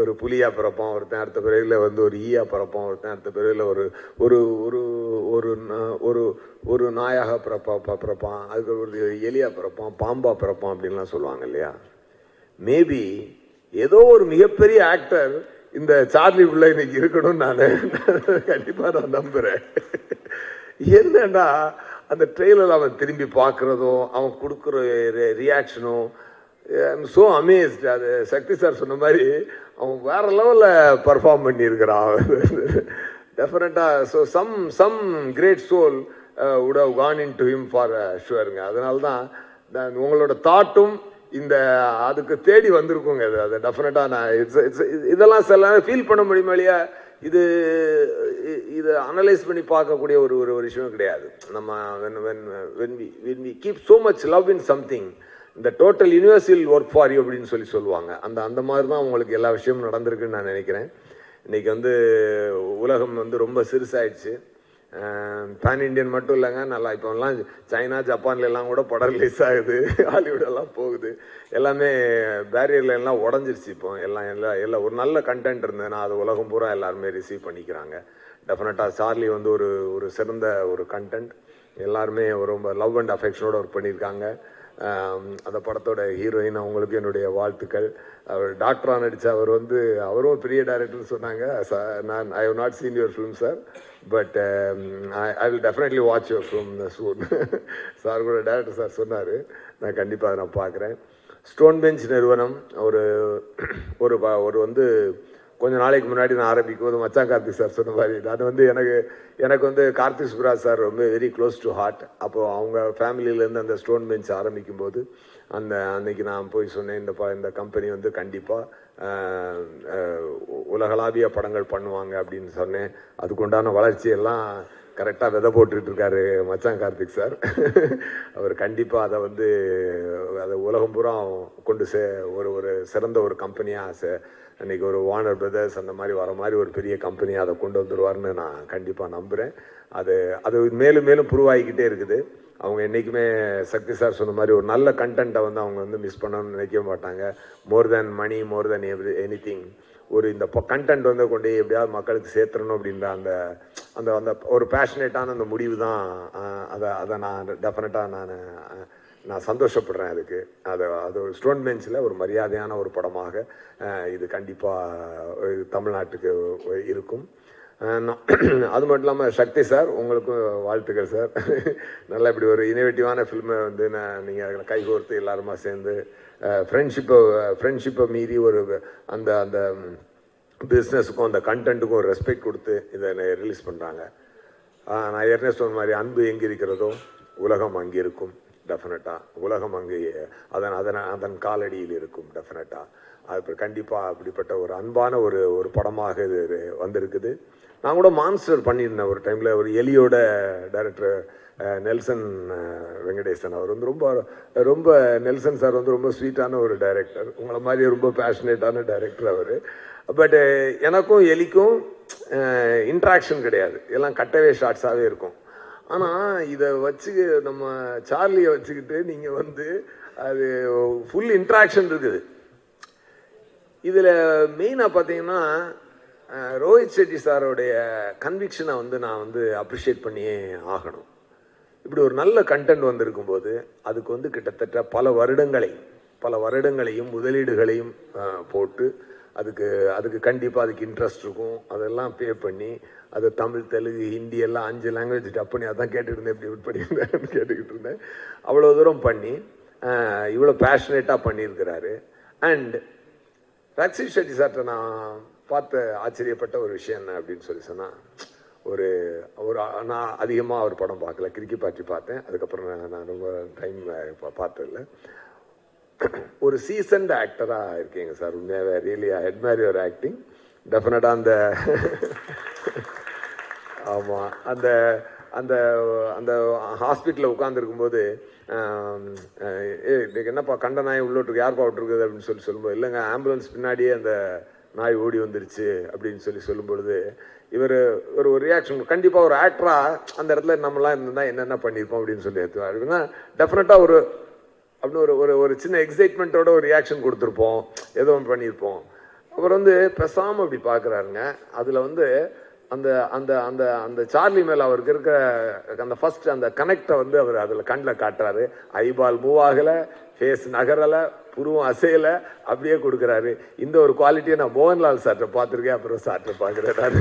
ஒரு புலியாக பிறப்பான், ஒருத்தன் அடுத்த பிறவியில் வந்து ஒரு ஈயாக பிறப்பான், ஒருத்தன் அடுத்த பிறவியில் ஒரு ஒரு ஒரு ஒரு நாயாக பிறப்பான், அதுக்கு ஒரு எலியாக பிறப்பான், பாம்பாக பிறப்பான் அப்படின்லாம் சொல்லுவாங்க இல்லையா. மேபி ஏதோ ஒரு மிகப்பெரிய ஆக்டர் இந்த சார்லி உள்ள இன்னைக்கு இருக்கணும்னு நான் கண்டிப்பாக நான் நம்புகிறேன். என்னன்னா அந்த ட்ரெயிலர் அவன் திரும்பி பார்க்குறதும் அவன் கொடுக்குற ரியாக்ஷனும் ஐம் ஸோ அமேஸ்ட். அது சக்தி சார் சொன்ன மாதிரி அவன் வேற லெவலில் பர்ஃபார்ம் பண்ணியிருக்கிறான் டெஃபினட்டாக. So some great soul would have gone into him for sure-ங்க. அதனால தான் உங்களோட தாட்டும் இந்த அதுக்கு தேடி வந்திருக்குங்க. அது டெஃபினட்டாக நான் இதெல்லாம் சில ஃபீல் பண்ண முடியுமா இல்லையா. இது அனலைஸ் பண்ணி பார்க்கக்கூடிய ஒரு விஷயம் கிடையாது. நம்ம when we keep so much love in something, இந்த total universal work for you அப்படின்னு சொல்லுவாங்க. அந்த மாதிரி தான் உங்களுக்கு எல்லா விஷயமும் நடந்திருக்குன்னு நான் நினைக்கிறேன். இன்றைக்கி வந்து உலகம் வந்து ரொம்ப சிறுசாயிடுச்சு. பேன் இண்டியன் மட்டும் இல்லைங்க, நல்லா இப்போலாம் சைனா ஜப்பான்ல எல்லாம் கூட படம் ரிலீஸ் ஆகுது, ஹாலிவுட்டெல்லாம் போகுது. எல்லாமே பேரியர்ல எல்லாம் உடஞ்சிருச்சு. இப்போ எல்லாம் ஒரு நல்ல கண்டென்ட் இருந்ததுன்னா அது உலகம் பூரா எல்லாருமே ரிசீவ் பண்ணிக்கிறாங்க. டெஃபினட்டாக சார்லி வந்து ஒரு சிறந்த ஒரு கண்டென்ட். எல்லாருமே ரொம்ப லவ் அண்ட் அஃபெக்ஷனோட ஒர்க் பண்ணியிருக்காங்க. அந்த படத்தோட ஹீரோயின் அவங்களுக்கு என்னுடைய வாழ்த்துக்கள். அவர் டாக்டராக நடித்த அவரும் பெரிய டைரக்டர்னு சொன்னாங்க. I have not seen your film sir, but I will definitely watch your film soon. Sir கூட டைரக்டர் சார் சொன்னார், நான் கண்டிப்பாக அதை நான் பார்க்குறேன். ஸ்டோன் பெஞ்ச் நிறுவனம் ஒரு கொஞ்சம் நாளைக்கு முன்னாடி நான் ஆரம்பிக்கும் போது மச்சான் கார்த்திக் சார் சொன்ன மாதிரி நான் எனக்கு கார்த்திக் சுப்ராஜ் சார் ரொம்ப வெரி க்ளோஸ் டு ஹார்ட். அப்போது அவங்க ஃபேமிலியிலேருந்து அந்த ஸ்டோன் பெஞ்ச் ஆரம்பிக்கும் போது அன்னைக்கு நான் போய் சொன்னேன், இந்த கம்பெனி கண்டிப்பாக உலகளாவிய படங்கள் பண்ணுவாங்க அப்படின்னு சொன்னேன். அதுக்குண்டான வளர்ச்சியெல்லாம் கரெக்டாக விதை போட்டுக்கிட்டு இருக்காரு மச்சான் கார்த்திக் சார். அவர் கண்டிப்பாக அதை உலகம் பூரா கொண்டு ஒரு சிறந்த ஒரு கம்பெனியாக அன்றைக்கி ஒரு வார்னர் பிரதர்ஸ் அந்த மாதிரி வர மாதிரி ஒரு பெரிய கம்பெனியாக அதை கொண்டு வந்துடுவார்னு நான் கண்டிப்பாக நம்புகிறேன். அது மேலும் மேலும் ப்ரூவ் ஆகிக்கிட்டே இருக்குது. அவங்க என்றைக்குமே சக்தி சார் சொன்ன மாதிரி ஒரு நல்ல கண்டென்ட்டை அவங்க மிஸ் பண்ணணும்னு நினைக்கவே மாட்டாங்க. மோர் தேன் மணி, மோர் தேன் எனிதிங். இந்த கண்டென்ட் கொண்டு எப்படியாவது மக்களுக்கு சேர்த்துடணும் அப்படின்ற அந்த ஒரு பேஷனேட்டான அந்த முடிவு தான். அதை நான் டெஃபினட்டாக நான் சந்தோஷப்படுறேன். அது ஒரு ஸ்டோன் பெஞ்சில் ஒரு மரியாதையான ஒரு படமாக இது கண்டிப்பாக தமிழ்நாட்டுக்கு இருக்கும். அது மட்டும் இல்லாமல் சக்தி சார் உங்களுக்கும் வாழ்த்துக்கள் சார். நல்லா இப்படி ஒரு இனோவேட்டிவான ஃபில்மை நீங்கள் கைகோர்த்து எல்லாருமா சேர்ந்து ஃப்ரெண்ட்ஷிப்பை மீறி அந்த பிஸ்னஸுக்கும் அந்த கண்டென்ட்டுக்கும் ஒரு ரெஸ்பெக்ட் கொடுத்து இதை ரிலீஸ் பண்ணுறாங்க. நான் ஏற்கனவே சொன்ன மாதிரி அன்பு எங்கே இருக்கிறதோ உலகம் அங்கே இருக்கும். டெஃபினட்டாக உலகம் அங்கே அதன் காலடியில் இருக்கும். டெஃபினட்டாக அது கண்டிப்பாக அப்படிப்பட்ட ஒரு அன்பான ஒரு படமாக இது வந்திருக்குது. நான் கூட மான்ஸ்டர் பண்ணியிருந்தேன் ஒரு டைமில். ஒரு எலியோட டைரக்டர் நெல்சன் வெங்கடேசன் அவர் வந்து ரொம்ப ரொம்ப நெல்சன் சார் வந்து ரொம்ப ஸ்வீட்டான ஒரு டைரக்டர், உங்களை மாதிரி ரொம்ப பேஷனேட்டான டைரக்டர் அவர். பட் எனக்கும் எலிக்கும் இன்ட்ராக்ஷன் கிடையாது, எல்லாம் கட்டவே ஷார்ட்ஸாகவே இருக்கும். ஆனால் இதை வச்சு நம்ம சார்லியை வச்சுக்கிட்டு நீங்கள் வந்து அது ஃபுல் இன்ட்ராக்ஷன் இருக்குது. இதில் மெயினாக பார்த்தீங்கன்னா ரோஹித் ஷெட்டி சாரோடைய கன்விக்ஷனை வந்து நான் வந்து அப்ரிஷியேட் பண்ணியே ஆகணும். இப்படி ஒரு நல்ல கண்டென்ட் வந்திருக்கும் போது அதுக்கு வந்து கிட்டத்தட்ட பல வருடங்களையும் முதலீடுகளையும் போட்டு அதுக்கு கண்டிப்பாக அதுக்கு இன்ட்ரெஸ்ட் இருக்கும், அதெல்லாம் பே பண்ணி அது தமிழ், தெலுங்கு, ஹிந்தி எல்லாம் 5 லாங்குவேஜ் டப் பண்ணி அதான் கேட்டுட்டு இருந்தேன், எப்படி பண்ணியிருந்தேன்னு கேட்டுக்கிட்டு இருந்தேன். அவ்வளோ தூரம் பண்ணி இவ்வளோ பேஷனேட்டாக பண்ணியிருக்கிறாரு. அண்ட் ரக்ஷித் ஷெட்டி சார்கிட்ட நான் பார்த்து ஆச்சரியப்பட்ட ஒரு விஷயம் என்ன அப்படின்னு சொன்னால், ஒரு நான் அதிகமாக அவர் படம் பார்க்கல, கிரிக்கி பார்ட்டி பார்த்தேன், அதுக்கப்புறம் நான் ரொம்ப டைம் பார்த்ததில்ல. ஒரு சீசன்ட் ஆக்டராக இருக்கீங்க சார், உண்மையாகவே really I admire your acting. டெஃபினட்டாக அந்த ஆமாம் அந்த அந்த அந்த ஹாஸ்பிட்டலில் உட்காந்துருக்கும்போது என்னப்பா கண்ட நாய் உள்ளோட்டுருக்கு, யார்ப்பா விட்டுருக்குது அப்படின்னு சொல்லும்போது, இல்லைங்க ஆம்புலன்ஸ் பின்னாடியே அந்த நாய் ஓடி வந்துருச்சு அப்படின்னு சொல்லும்பொழுது இவர் ஒரு ரியாக்ஷன், கண்டிப்பாக ஒரு ஆக்டராக அந்த இடத்துல நம்மளாம் இருந்தால் என்னென்ன பண்ணியிருப்போம் அப்படின்னு சொல்லி எடுத்துவார். அப்படின்னா டெஃபினட்டாக அப்படின்னு ஒரு சின்ன எக்ஸைட்மெண்ட்டோட ஒரு ரியாக்ஷன் கொடுத்துருப்போம், ஏதோ ஒன்று பண்ணியிருப்போம். அவர் வந்து பேசாமல் அப்படி பார்க்குறாருங்க. அதில் வந்து அந்த அந்த அந்த அந்த சார்லி மேலே அவருக்கு இருக்கிற அந்த ஃபர்ஸ்ட் அந்த கனெக்டை வந்து அவர் அதில் கண்ணில் காட்டுறாரு. ஐபால் மூவ் ஆகலை, ஃபேஸ் நகரலை, புருவம் அசையலை, அப்படியே கொடுக்குறாரு. இந்த ஒரு குவாலிட்டியை நான் மோகன்லால் சார்கிட்ட பார்த்துருக்கேன், அப்புறம் சார்கிட்ட பார்க்குறேன் நான்.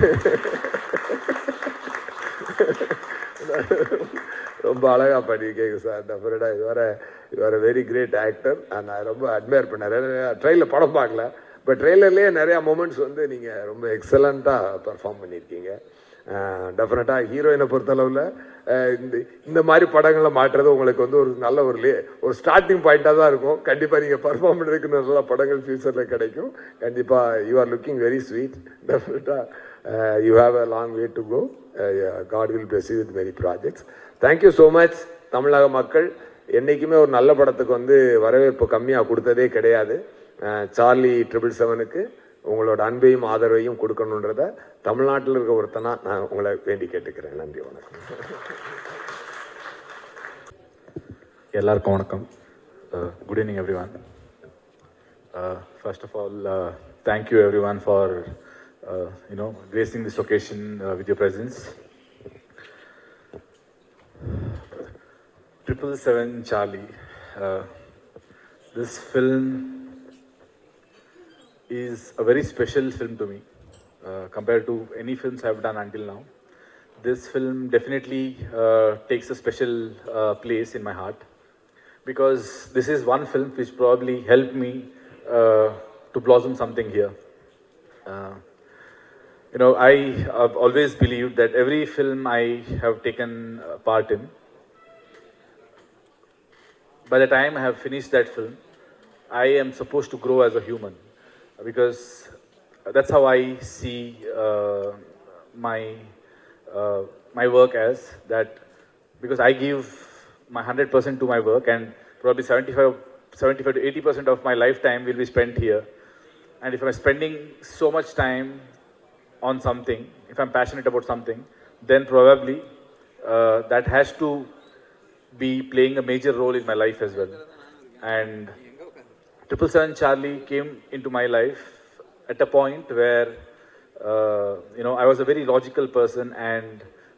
ரொம்ப அழகாக பண்ணியிருக்கேங்க சார். டெஃபினட்டாக இவர் வெரி கிரேட் ஆக்டர். நான் ரொம்ப அட்மையர் பண்ணேன். ட்ரெயிலில் படம் பார்க்கல, பட் ட்ரெய்லர்லேயே நிறையா மூமெண்ட்ஸ் வந்து நீங்கள் ரொம்ப எக்ஸலண்ட்டாக பர்ஃபார்ம் பண்ணியிருக்கீங்க. டெஃபினட்டாக ஹீரோயினை பொறுத்தளவில் இந்த மாதிரி படங்களை மாட்டுறது உங்களுக்கு வந்து ஒரு நல்ல ஒரு ஸ்டார்டிங் பாயிண்ட்டாக தான் இருக்கும். கண்டிப்பாக நீங்கள் பர்ஃபார்ம் பண்ணுறதுக்கு நல்ல படங்கள் ஃபியூச்சரில் கிடைக்கும். கண்டிப்பாக you are looking very sweet. டெஃபினட்டாக you have a long way to go. God will bless you with many projects. Thank you so much. தமிழக மக்கள் என்றைக்குமே ஒரு நல்ல படத்துக்கு வந்து வரவேற்பு கம்மியாக கொடுத்ததே கிடையாது. சார்லி 777க்கு உங்களோட அன்பையும் ஆதரவையும் கொடுக்கணுன்றத தமிழ்நாட்டில் இருக்க ஒருத்தனா நான் உங்களை வேண்டி கேட்டுக்கிறேன். நன்றி, வணக்கம். எல்லாருக்கும் வணக்கம். Good evening everyone. First of all thank you everyone for gracing this occasion with your presence. 777 Charlie. This film is a very special film to me compared to any films I've done until now. This film definitely takes a special place in my heart because this is one film which probably helped me to blossom something here. I have always believed that every film I have taken part in, by the time I have finished that film, I am supposed to grow as a human. Because that's how I see my work as that, because I give my 100% to my work, and probably 75 to 80% of my lifetime will be spent here. And if I'm spending so much time on something, if I'm passionate about something, then probably that has to be playing a major role in my life as well. And 777 Charlie came into my life at a point where, I was a very logical person and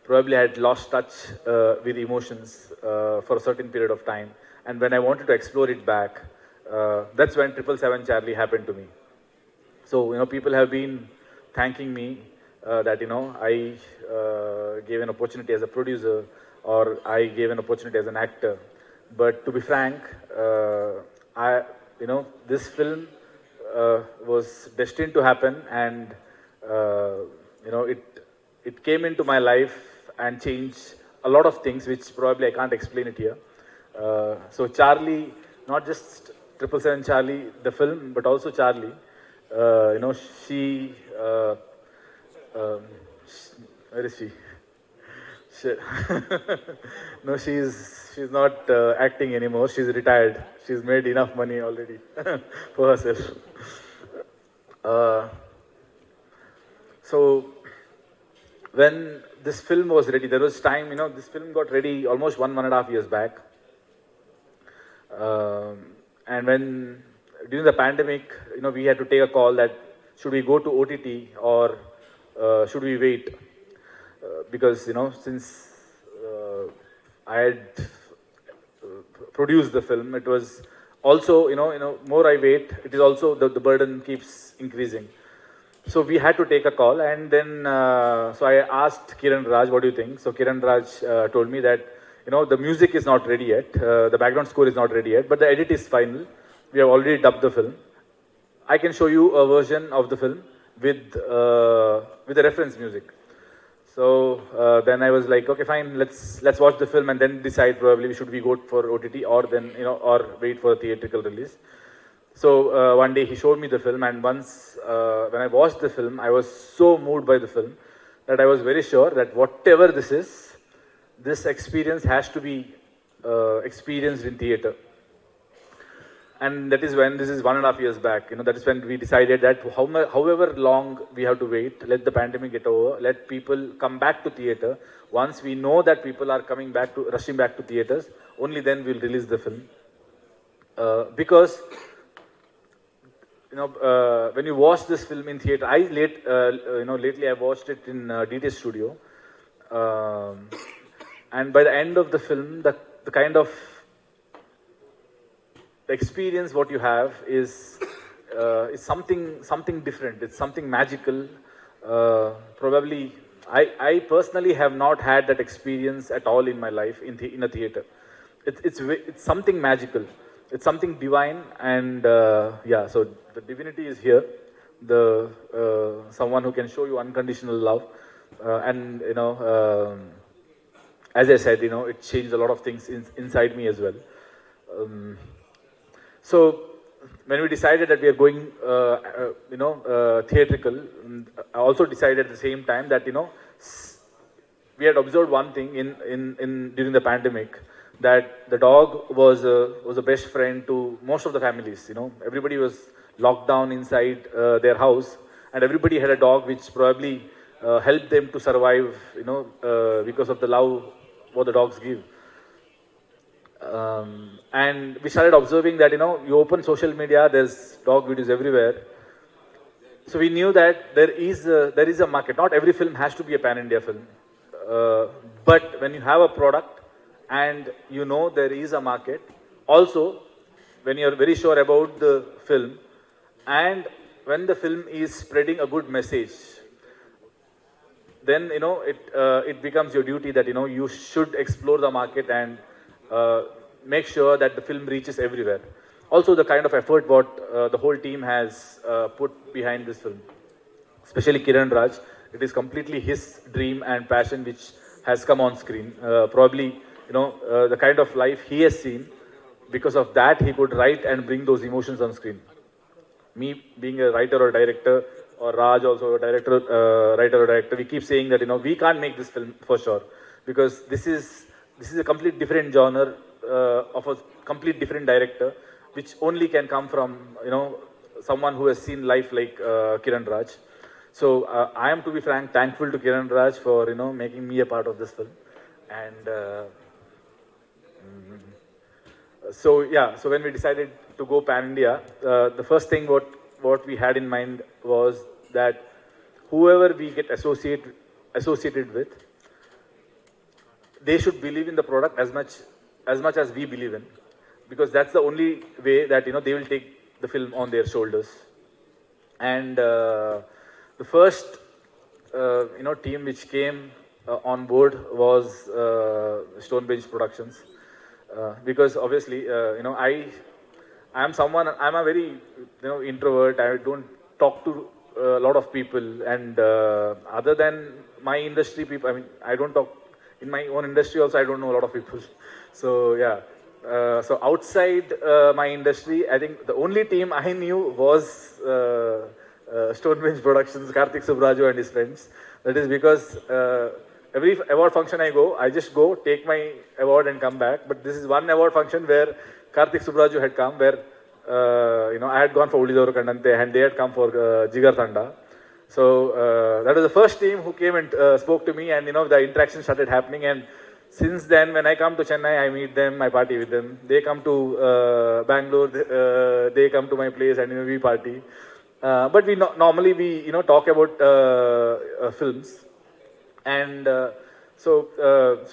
probably had lost touch with emotions for a certain period of time. And when I wanted to explore it back, that's when 777 Charlie happened to me. So, people have been thanking me that, I gave an opportunity as a producer or I gave an opportunity as an actor. But to be frank, this film was destined to happen, and it came into my life and changed a lot of things, which probably I can't explain it here. So Charlie, not just 777 Charlie, the film, but also Charlie. She, where is she? She, no, she's not acting anymore. She's retired. She's made enough money already for herself. Uh, so when this film was ready, there was time. This film got ready almost 1.5 years back. And when during the pandemic, we had to take a call that should we go to OTT or should we wait? Because since I had produced the film, it was also more I wait, it is also the burden keeps increasing. So we had to take a call, and then so I asked Kiran Raj, what do you think? So Kiran Raj told me that the music is not ready yet, the background score is not ready yet, but the edit is final. We have already dubbed the film. I can show you a version of the film with the reference music. So then I was like, okay, fine, let's watch the film and then decide probably should we go for OTT or then or wait for a theatrical release. So one day he showed me the film, and once when I watched the film, I was so moved by the film that I was very sure that whatever this is, this experience has to be experienced in theater. And that is when, this is 1.5 years back, that is when we decided that however long we have to wait, let the pandemic get over, let people come back to theater. Once we know that people are rushing back to theaters, only then we'll release the film. Because when you watch this film in theater, lately I watched it in DT Studio, and by the end of the film, the kind of experience what you have is something different. It's something magical. Probably, I personally have not had that experience at all in my life in a theater. It's something magical. It's something divine, and yeah. So the divinity is here. Someone who can show you unconditional love, and as I said, it changed a lot of things inside me as well. So when we decided that we are going, theatrical, I also decided at the same time that we had observed one thing during the pandemic, that the dog was a best friend to most of the families. Everybody was locked down inside their house, and everybody had a dog which probably helped them to survive. Because of the love what the dogs give. And we started observing that you open social media, there's dog videos everywhere. So we knew that there is a market. Not every film has to be a pan-India film, but when you have a product and there is a market, also when you're very sure about the film and when the film is spreading a good message, then it becomes your duty that you should explore the market and make sure that the film reaches everywhere. Also, the kind of effort what the whole team has put behind this film, especially Kiran Raj, it is completely his dream and passion which has come on screen. Probably, the kind of life he has seen, because of that he could write and bring those emotions on screen. Me being a writer or director, or Raj also a writer or director, we keep saying that we can't make this film for sure, because this is a complete different genre of a complete different director, which only can come from someone who has seen life like Kiran Raj. So I am, to be frank, thankful to Kiran Raj for making me a part of this film. And so yeah, so when we decided to go pan India, the first thing what we had in mind was that whoever we get associated with, they should believe in the product as much as we believe in, because that's the only way that they will take the film on their shoulders. And the first team which came on board was Stonebench Productions, because obviously I'm a very introvert. I don't talk to a lot of people, and other than my industry people, I don't talk. In my own industry also, I don't know a lot of people. So yeah, so outside my industry, I think the only team I knew was Stonebench Productions, Karthik Subbaraj and his friends. That is because every award function I go, I just go, take my award and come back. But this is one award function where Karthik Subbaraj had come, where I had gone for Ulidoru Kandante and they had come for Jigar Thanda. So that was the first team who came and spoke to me, and the interaction started happening. And since then, when I come to Chennai, I meet them, I party with them. They come to Bangalore, they come to my place, and we party. But we normally we talk about films, and so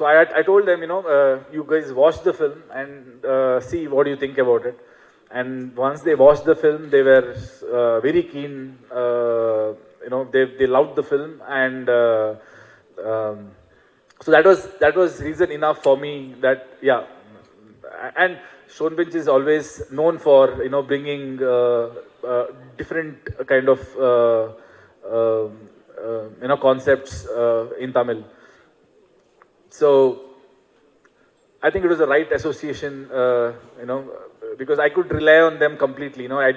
I told them, you guys watch the film and see what do you think about it. And once they watched the film, they were very keen. They loved the film, and so that was reason enough for me that yeah. And Stonebridge is always known for bringing different kind of concepts in Tamil. So I think it was the right association, because I could rely on them completely. I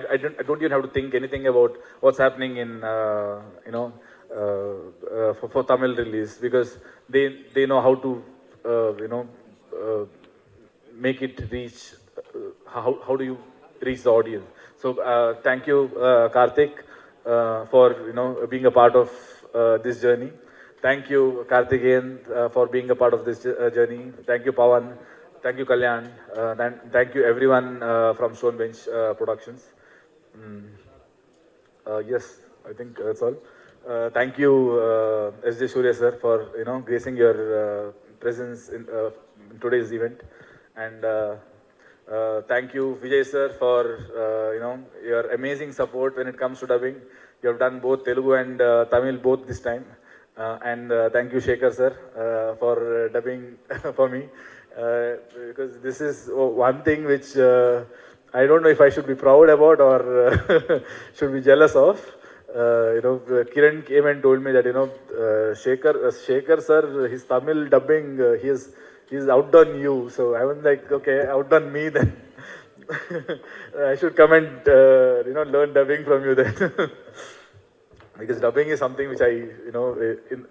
don't even have to think anything about what's happening in for Tamil release, because they know how to make it reach. How do you reach the audience? So thank you, Karthik, for being a part of this journey. Thank you, Karthikeyan, for being a part of this journey. Thank you, Pawan. Thank you, Kalyan. Thank you, everyone from Stonebridge Productions. Yes, I think that's all. Thank you, S.J. Suryah sir, for gracing your presence in today's event, and thank you, Vijay sir, for your amazing support when it comes to dubbing. You have done both Telugu and Tamil both this time. And thank you, Shekhar sir, for dubbing for me, because this is one thing which I don't know if I should be proud about or should be jealous of. Kiran came and told me that Shekhar sir, his Tamil dubbing, he's outdone you. So I was like, okay, outdone me then. I should come and learn dubbing from you then. Because dubbing is something which in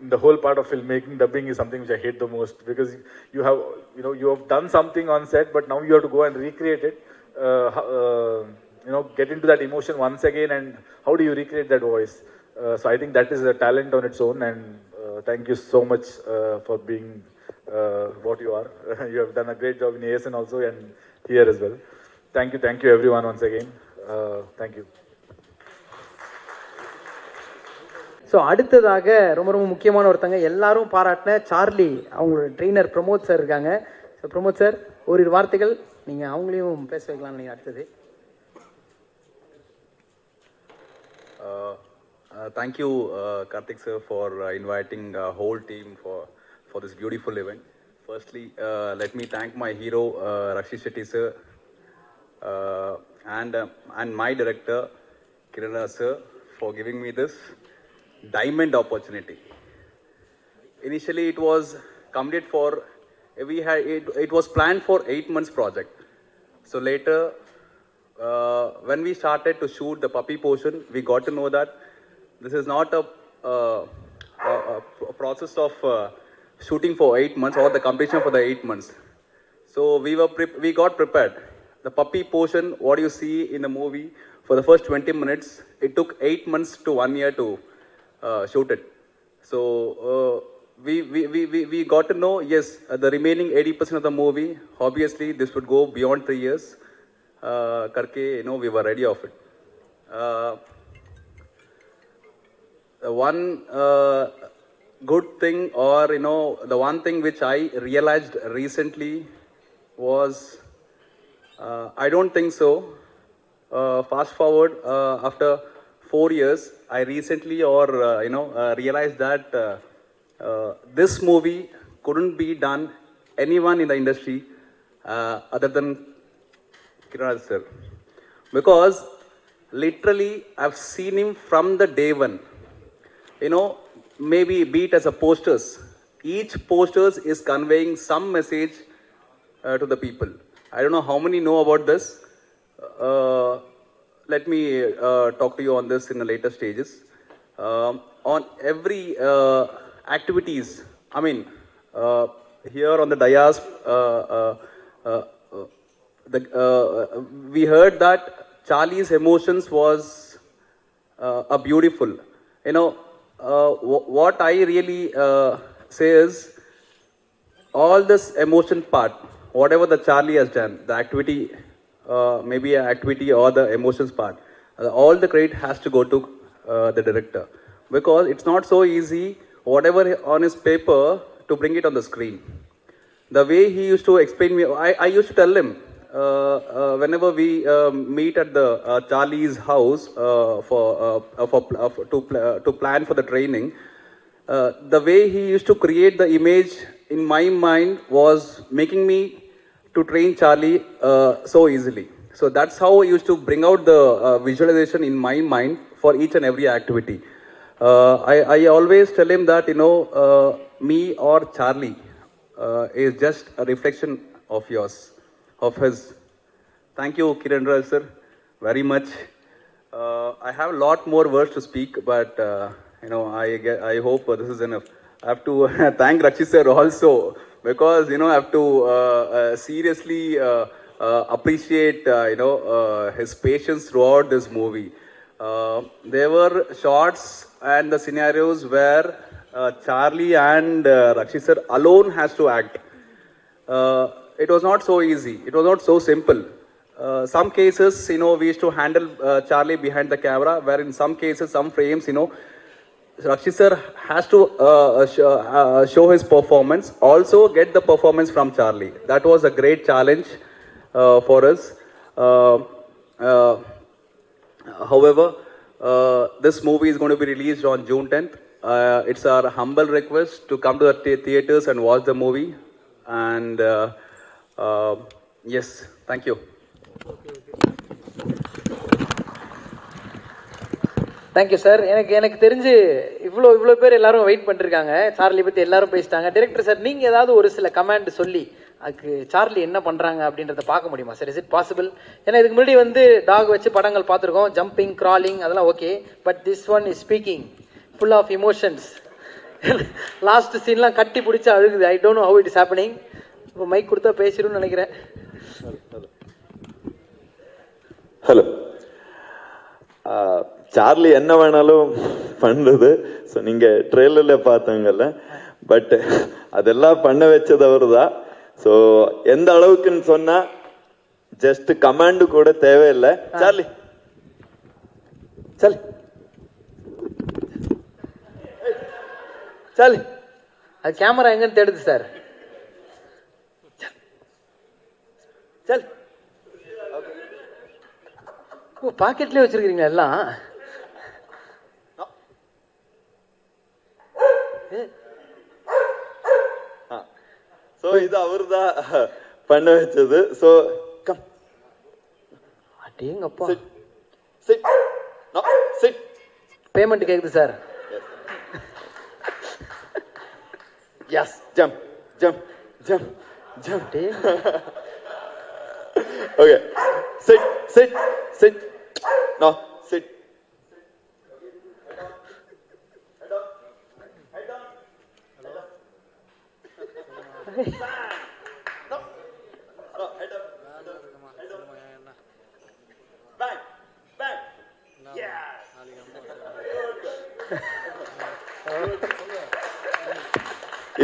the whole part of filmmaking, dubbing is something which I hate the most, because you have done something on set, but now you have to go and recreate it, get into that emotion once again, and how do you recreate that voice? So I think that is a talent on its own, and thank you so much for being what you are. You have done a great job in ASN also and here as well. Thank you everyone once again. Thank you. So அடுத்ததாக ரொம்ப ரொம்ப முக்கியமான ஒருத்தங்க எல்லாரும் பாராட்டின Charlie அவங்களோட trainer Pramod sir இருக்காங்க. So Pramod sir ஒரு வார்த்தைகள் நீங்கள் அவங்களையும் பேச வைக்கலாம். நீங்கள் அடுத்தது. Thank you, Karthik sir, for inviting the whole team for this beautiful event. Firstly, let me thank my hero, Rakshit Shetty sir, and my director, Kirana sir, for giving me this diamond opportunity. Initially, it was committed for, it was planned for 8 months project. So later, when we started to shoot the puppy portion, we got to know that this is not a process of shooting for 8 months or the completion for the 8 months. So we got prepared. The puppy portion, what you see in the movie, for the first 20 minutes, it took 8 months to 1 year to shoot it. So we got to know, yes, the remaining 80% of the movie, obviously this would go beyond 3 years. Karke, we were ready of it. The one good thing, or the one thing which I realized recently was, I don't think so. Fast forward after 4 years, I recently realized that this movie couldn't be done anyone in the industry other than Kirana sir, because literally I've seen him from the day one. Maybe be it as a posters. Each posters is conveying some message to the people. I don't know how many know about this. Let me talk to you on this in the later stages. On every activities, I mean, here on the dais, we heard that Charlie's emotions was a beautiful. You know, what I really say is, all this emotion part, whatever the Charlie has done, the activity, maybe an activity or the emotions part, all the credit has to go to the director, because it's not so easy, whatever on his paper, to bring it on the screen. The way he used to explain me, I used to tell him, whenever we meet at the Charlie's house to plan for the training, the way he used to create the image in my mind was making me to train Charlie so easily. So that's how I used to bring out the visualization in my mind for each and every activity. I always tell him that, you know, me or Charlie is just a reflection of yours, of his. Thank you, Kiran Raj sir, very much. I have a lot more words to speak, but you know, I hope this is enough. I have to thank Rakshit sir also, because, you know, I have to seriously appreciate you know, his patience throughout this movie. There were shots and the scenarios where Charlie and Rakshit sir alone has to act. It was not so easy. It was not so simple. Some cases, you know, we used to handle Charlie behind the camera, where in some cases, some frames, you know, Rakshit sir has to show his performance, also get the performance from Charlie. That was a great challenge for us. However, this movie is going to be released on June 10th. It's our humble request to come to the theaters and watch the movie. And yes, thank you. Thank you sir. எனக்கு தெரிஞ்சு இவ்வளோ பேர் எல்லாரும் wait பண்ணிருக்காங்க. Charlie பற்றி எல்லாரும் பேசிட்டாங்க. Director sir, நீங்கள் ஏதாவது ஒரு சில கமெண்ட் சொல்லி அதுக்கு சார்லி என்ன பண்ணுறாங்க அப்படின்றத பார்க்க முடியுமா சார்? Is it possible? ஏன்னா இதுக்கு முன்னாடி வந்து டாக் வச்சு படங்கள் பார்த்துருக்கோம், ஜம்பிங், கிராலிங், அதெல்லாம் okay. But this one is speaking full of emotions. Last சீன்லாம் கட்டி பிடிச்சி அழுகுது. I don't know how it is happening. இப்போ மைக் கொடுத்தா பேசிடும்னு நினைக்கிறேன். ஹலோ. சார்லி என்ன வேணாலும் பண்ணுறது. ஸோ நீங்கள் ட்ரெய்லரில் பார்த்தாங்கல்ல, பட் அதெல்லாம் பண்ண வச்சது அவர் தான். ஸோ எந்த அளவுக்குன்னு சொன்னால், ஜஸ்ட் கமாண்டு கூட தேவையில்லை. சார்லி சல் சல், அது கேமரா எங்கன்னு தேடுது சார். சல், பாக்கெட்லேயே வச்சிருக்கீங்களா எல்லாம்? ஸோ இது அவர் தான் பண்ண வச்சது. ஸோ கம், அடேங்கப்பா, சிட் சிட். பேமெண்ட் கேக்குது sir. Yes, jump jump jump jump. Okay, sit sit sit. No, sit.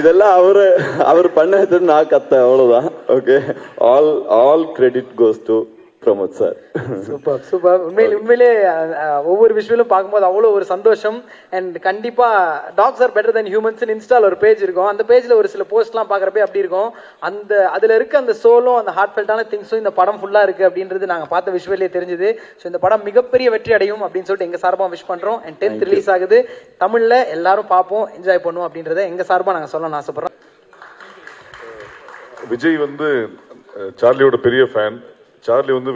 இதெல்லாம் அவர் பண்ணது, நான் கத்த, அவ்வளவுதான். Okay, all credit goes to Pramod sir. Super super. உண்மையிலே ஒவ்வொரு விஷுவலும் பார்க்கும்போது அவ்வளோ ஒரு சந்தோஷம். அண்ட் கண்டிப்பாக dogs are better then humans இன்ஸ்டால ஒரு பேஜ் இருக்கும். அந்த பேஜில் ஒரு சில போஸ்ட்லாம் பார்க்குறப்ப அப்படி இருக்கும். அதில் இருக்க அந்த சோலும் அந்த ஹார்ட்ஃபெல்ட்டான திங்ஸும் இந்த படம் ஃபுல்லாக இருக்குது அப்படின்றது நாங்கள் பார்த்த விஷுவலே தெரிஞ்சுது. ஸோ இந்த படம் மிகப்பெரிய வெற்றி அடையும் அப்படின்னு சொல்லிட்டு எங்கள் சார்பாக விஷ் பண்ணுறோம். அண்ட் 10th ரிலீஸ் ஆகுது. தமிழில் எல்லாரும் பார்ப்போம், என்ஜாய் பண்ணுவோம் அப்படின்றத எங்கள் சார்பாக நாங்கள் சொல்லணும்னு ஆசைப்படுறோம். விஜய் வந்து சார்லியோட பெரிய ஃபேன். சார்லி வந்து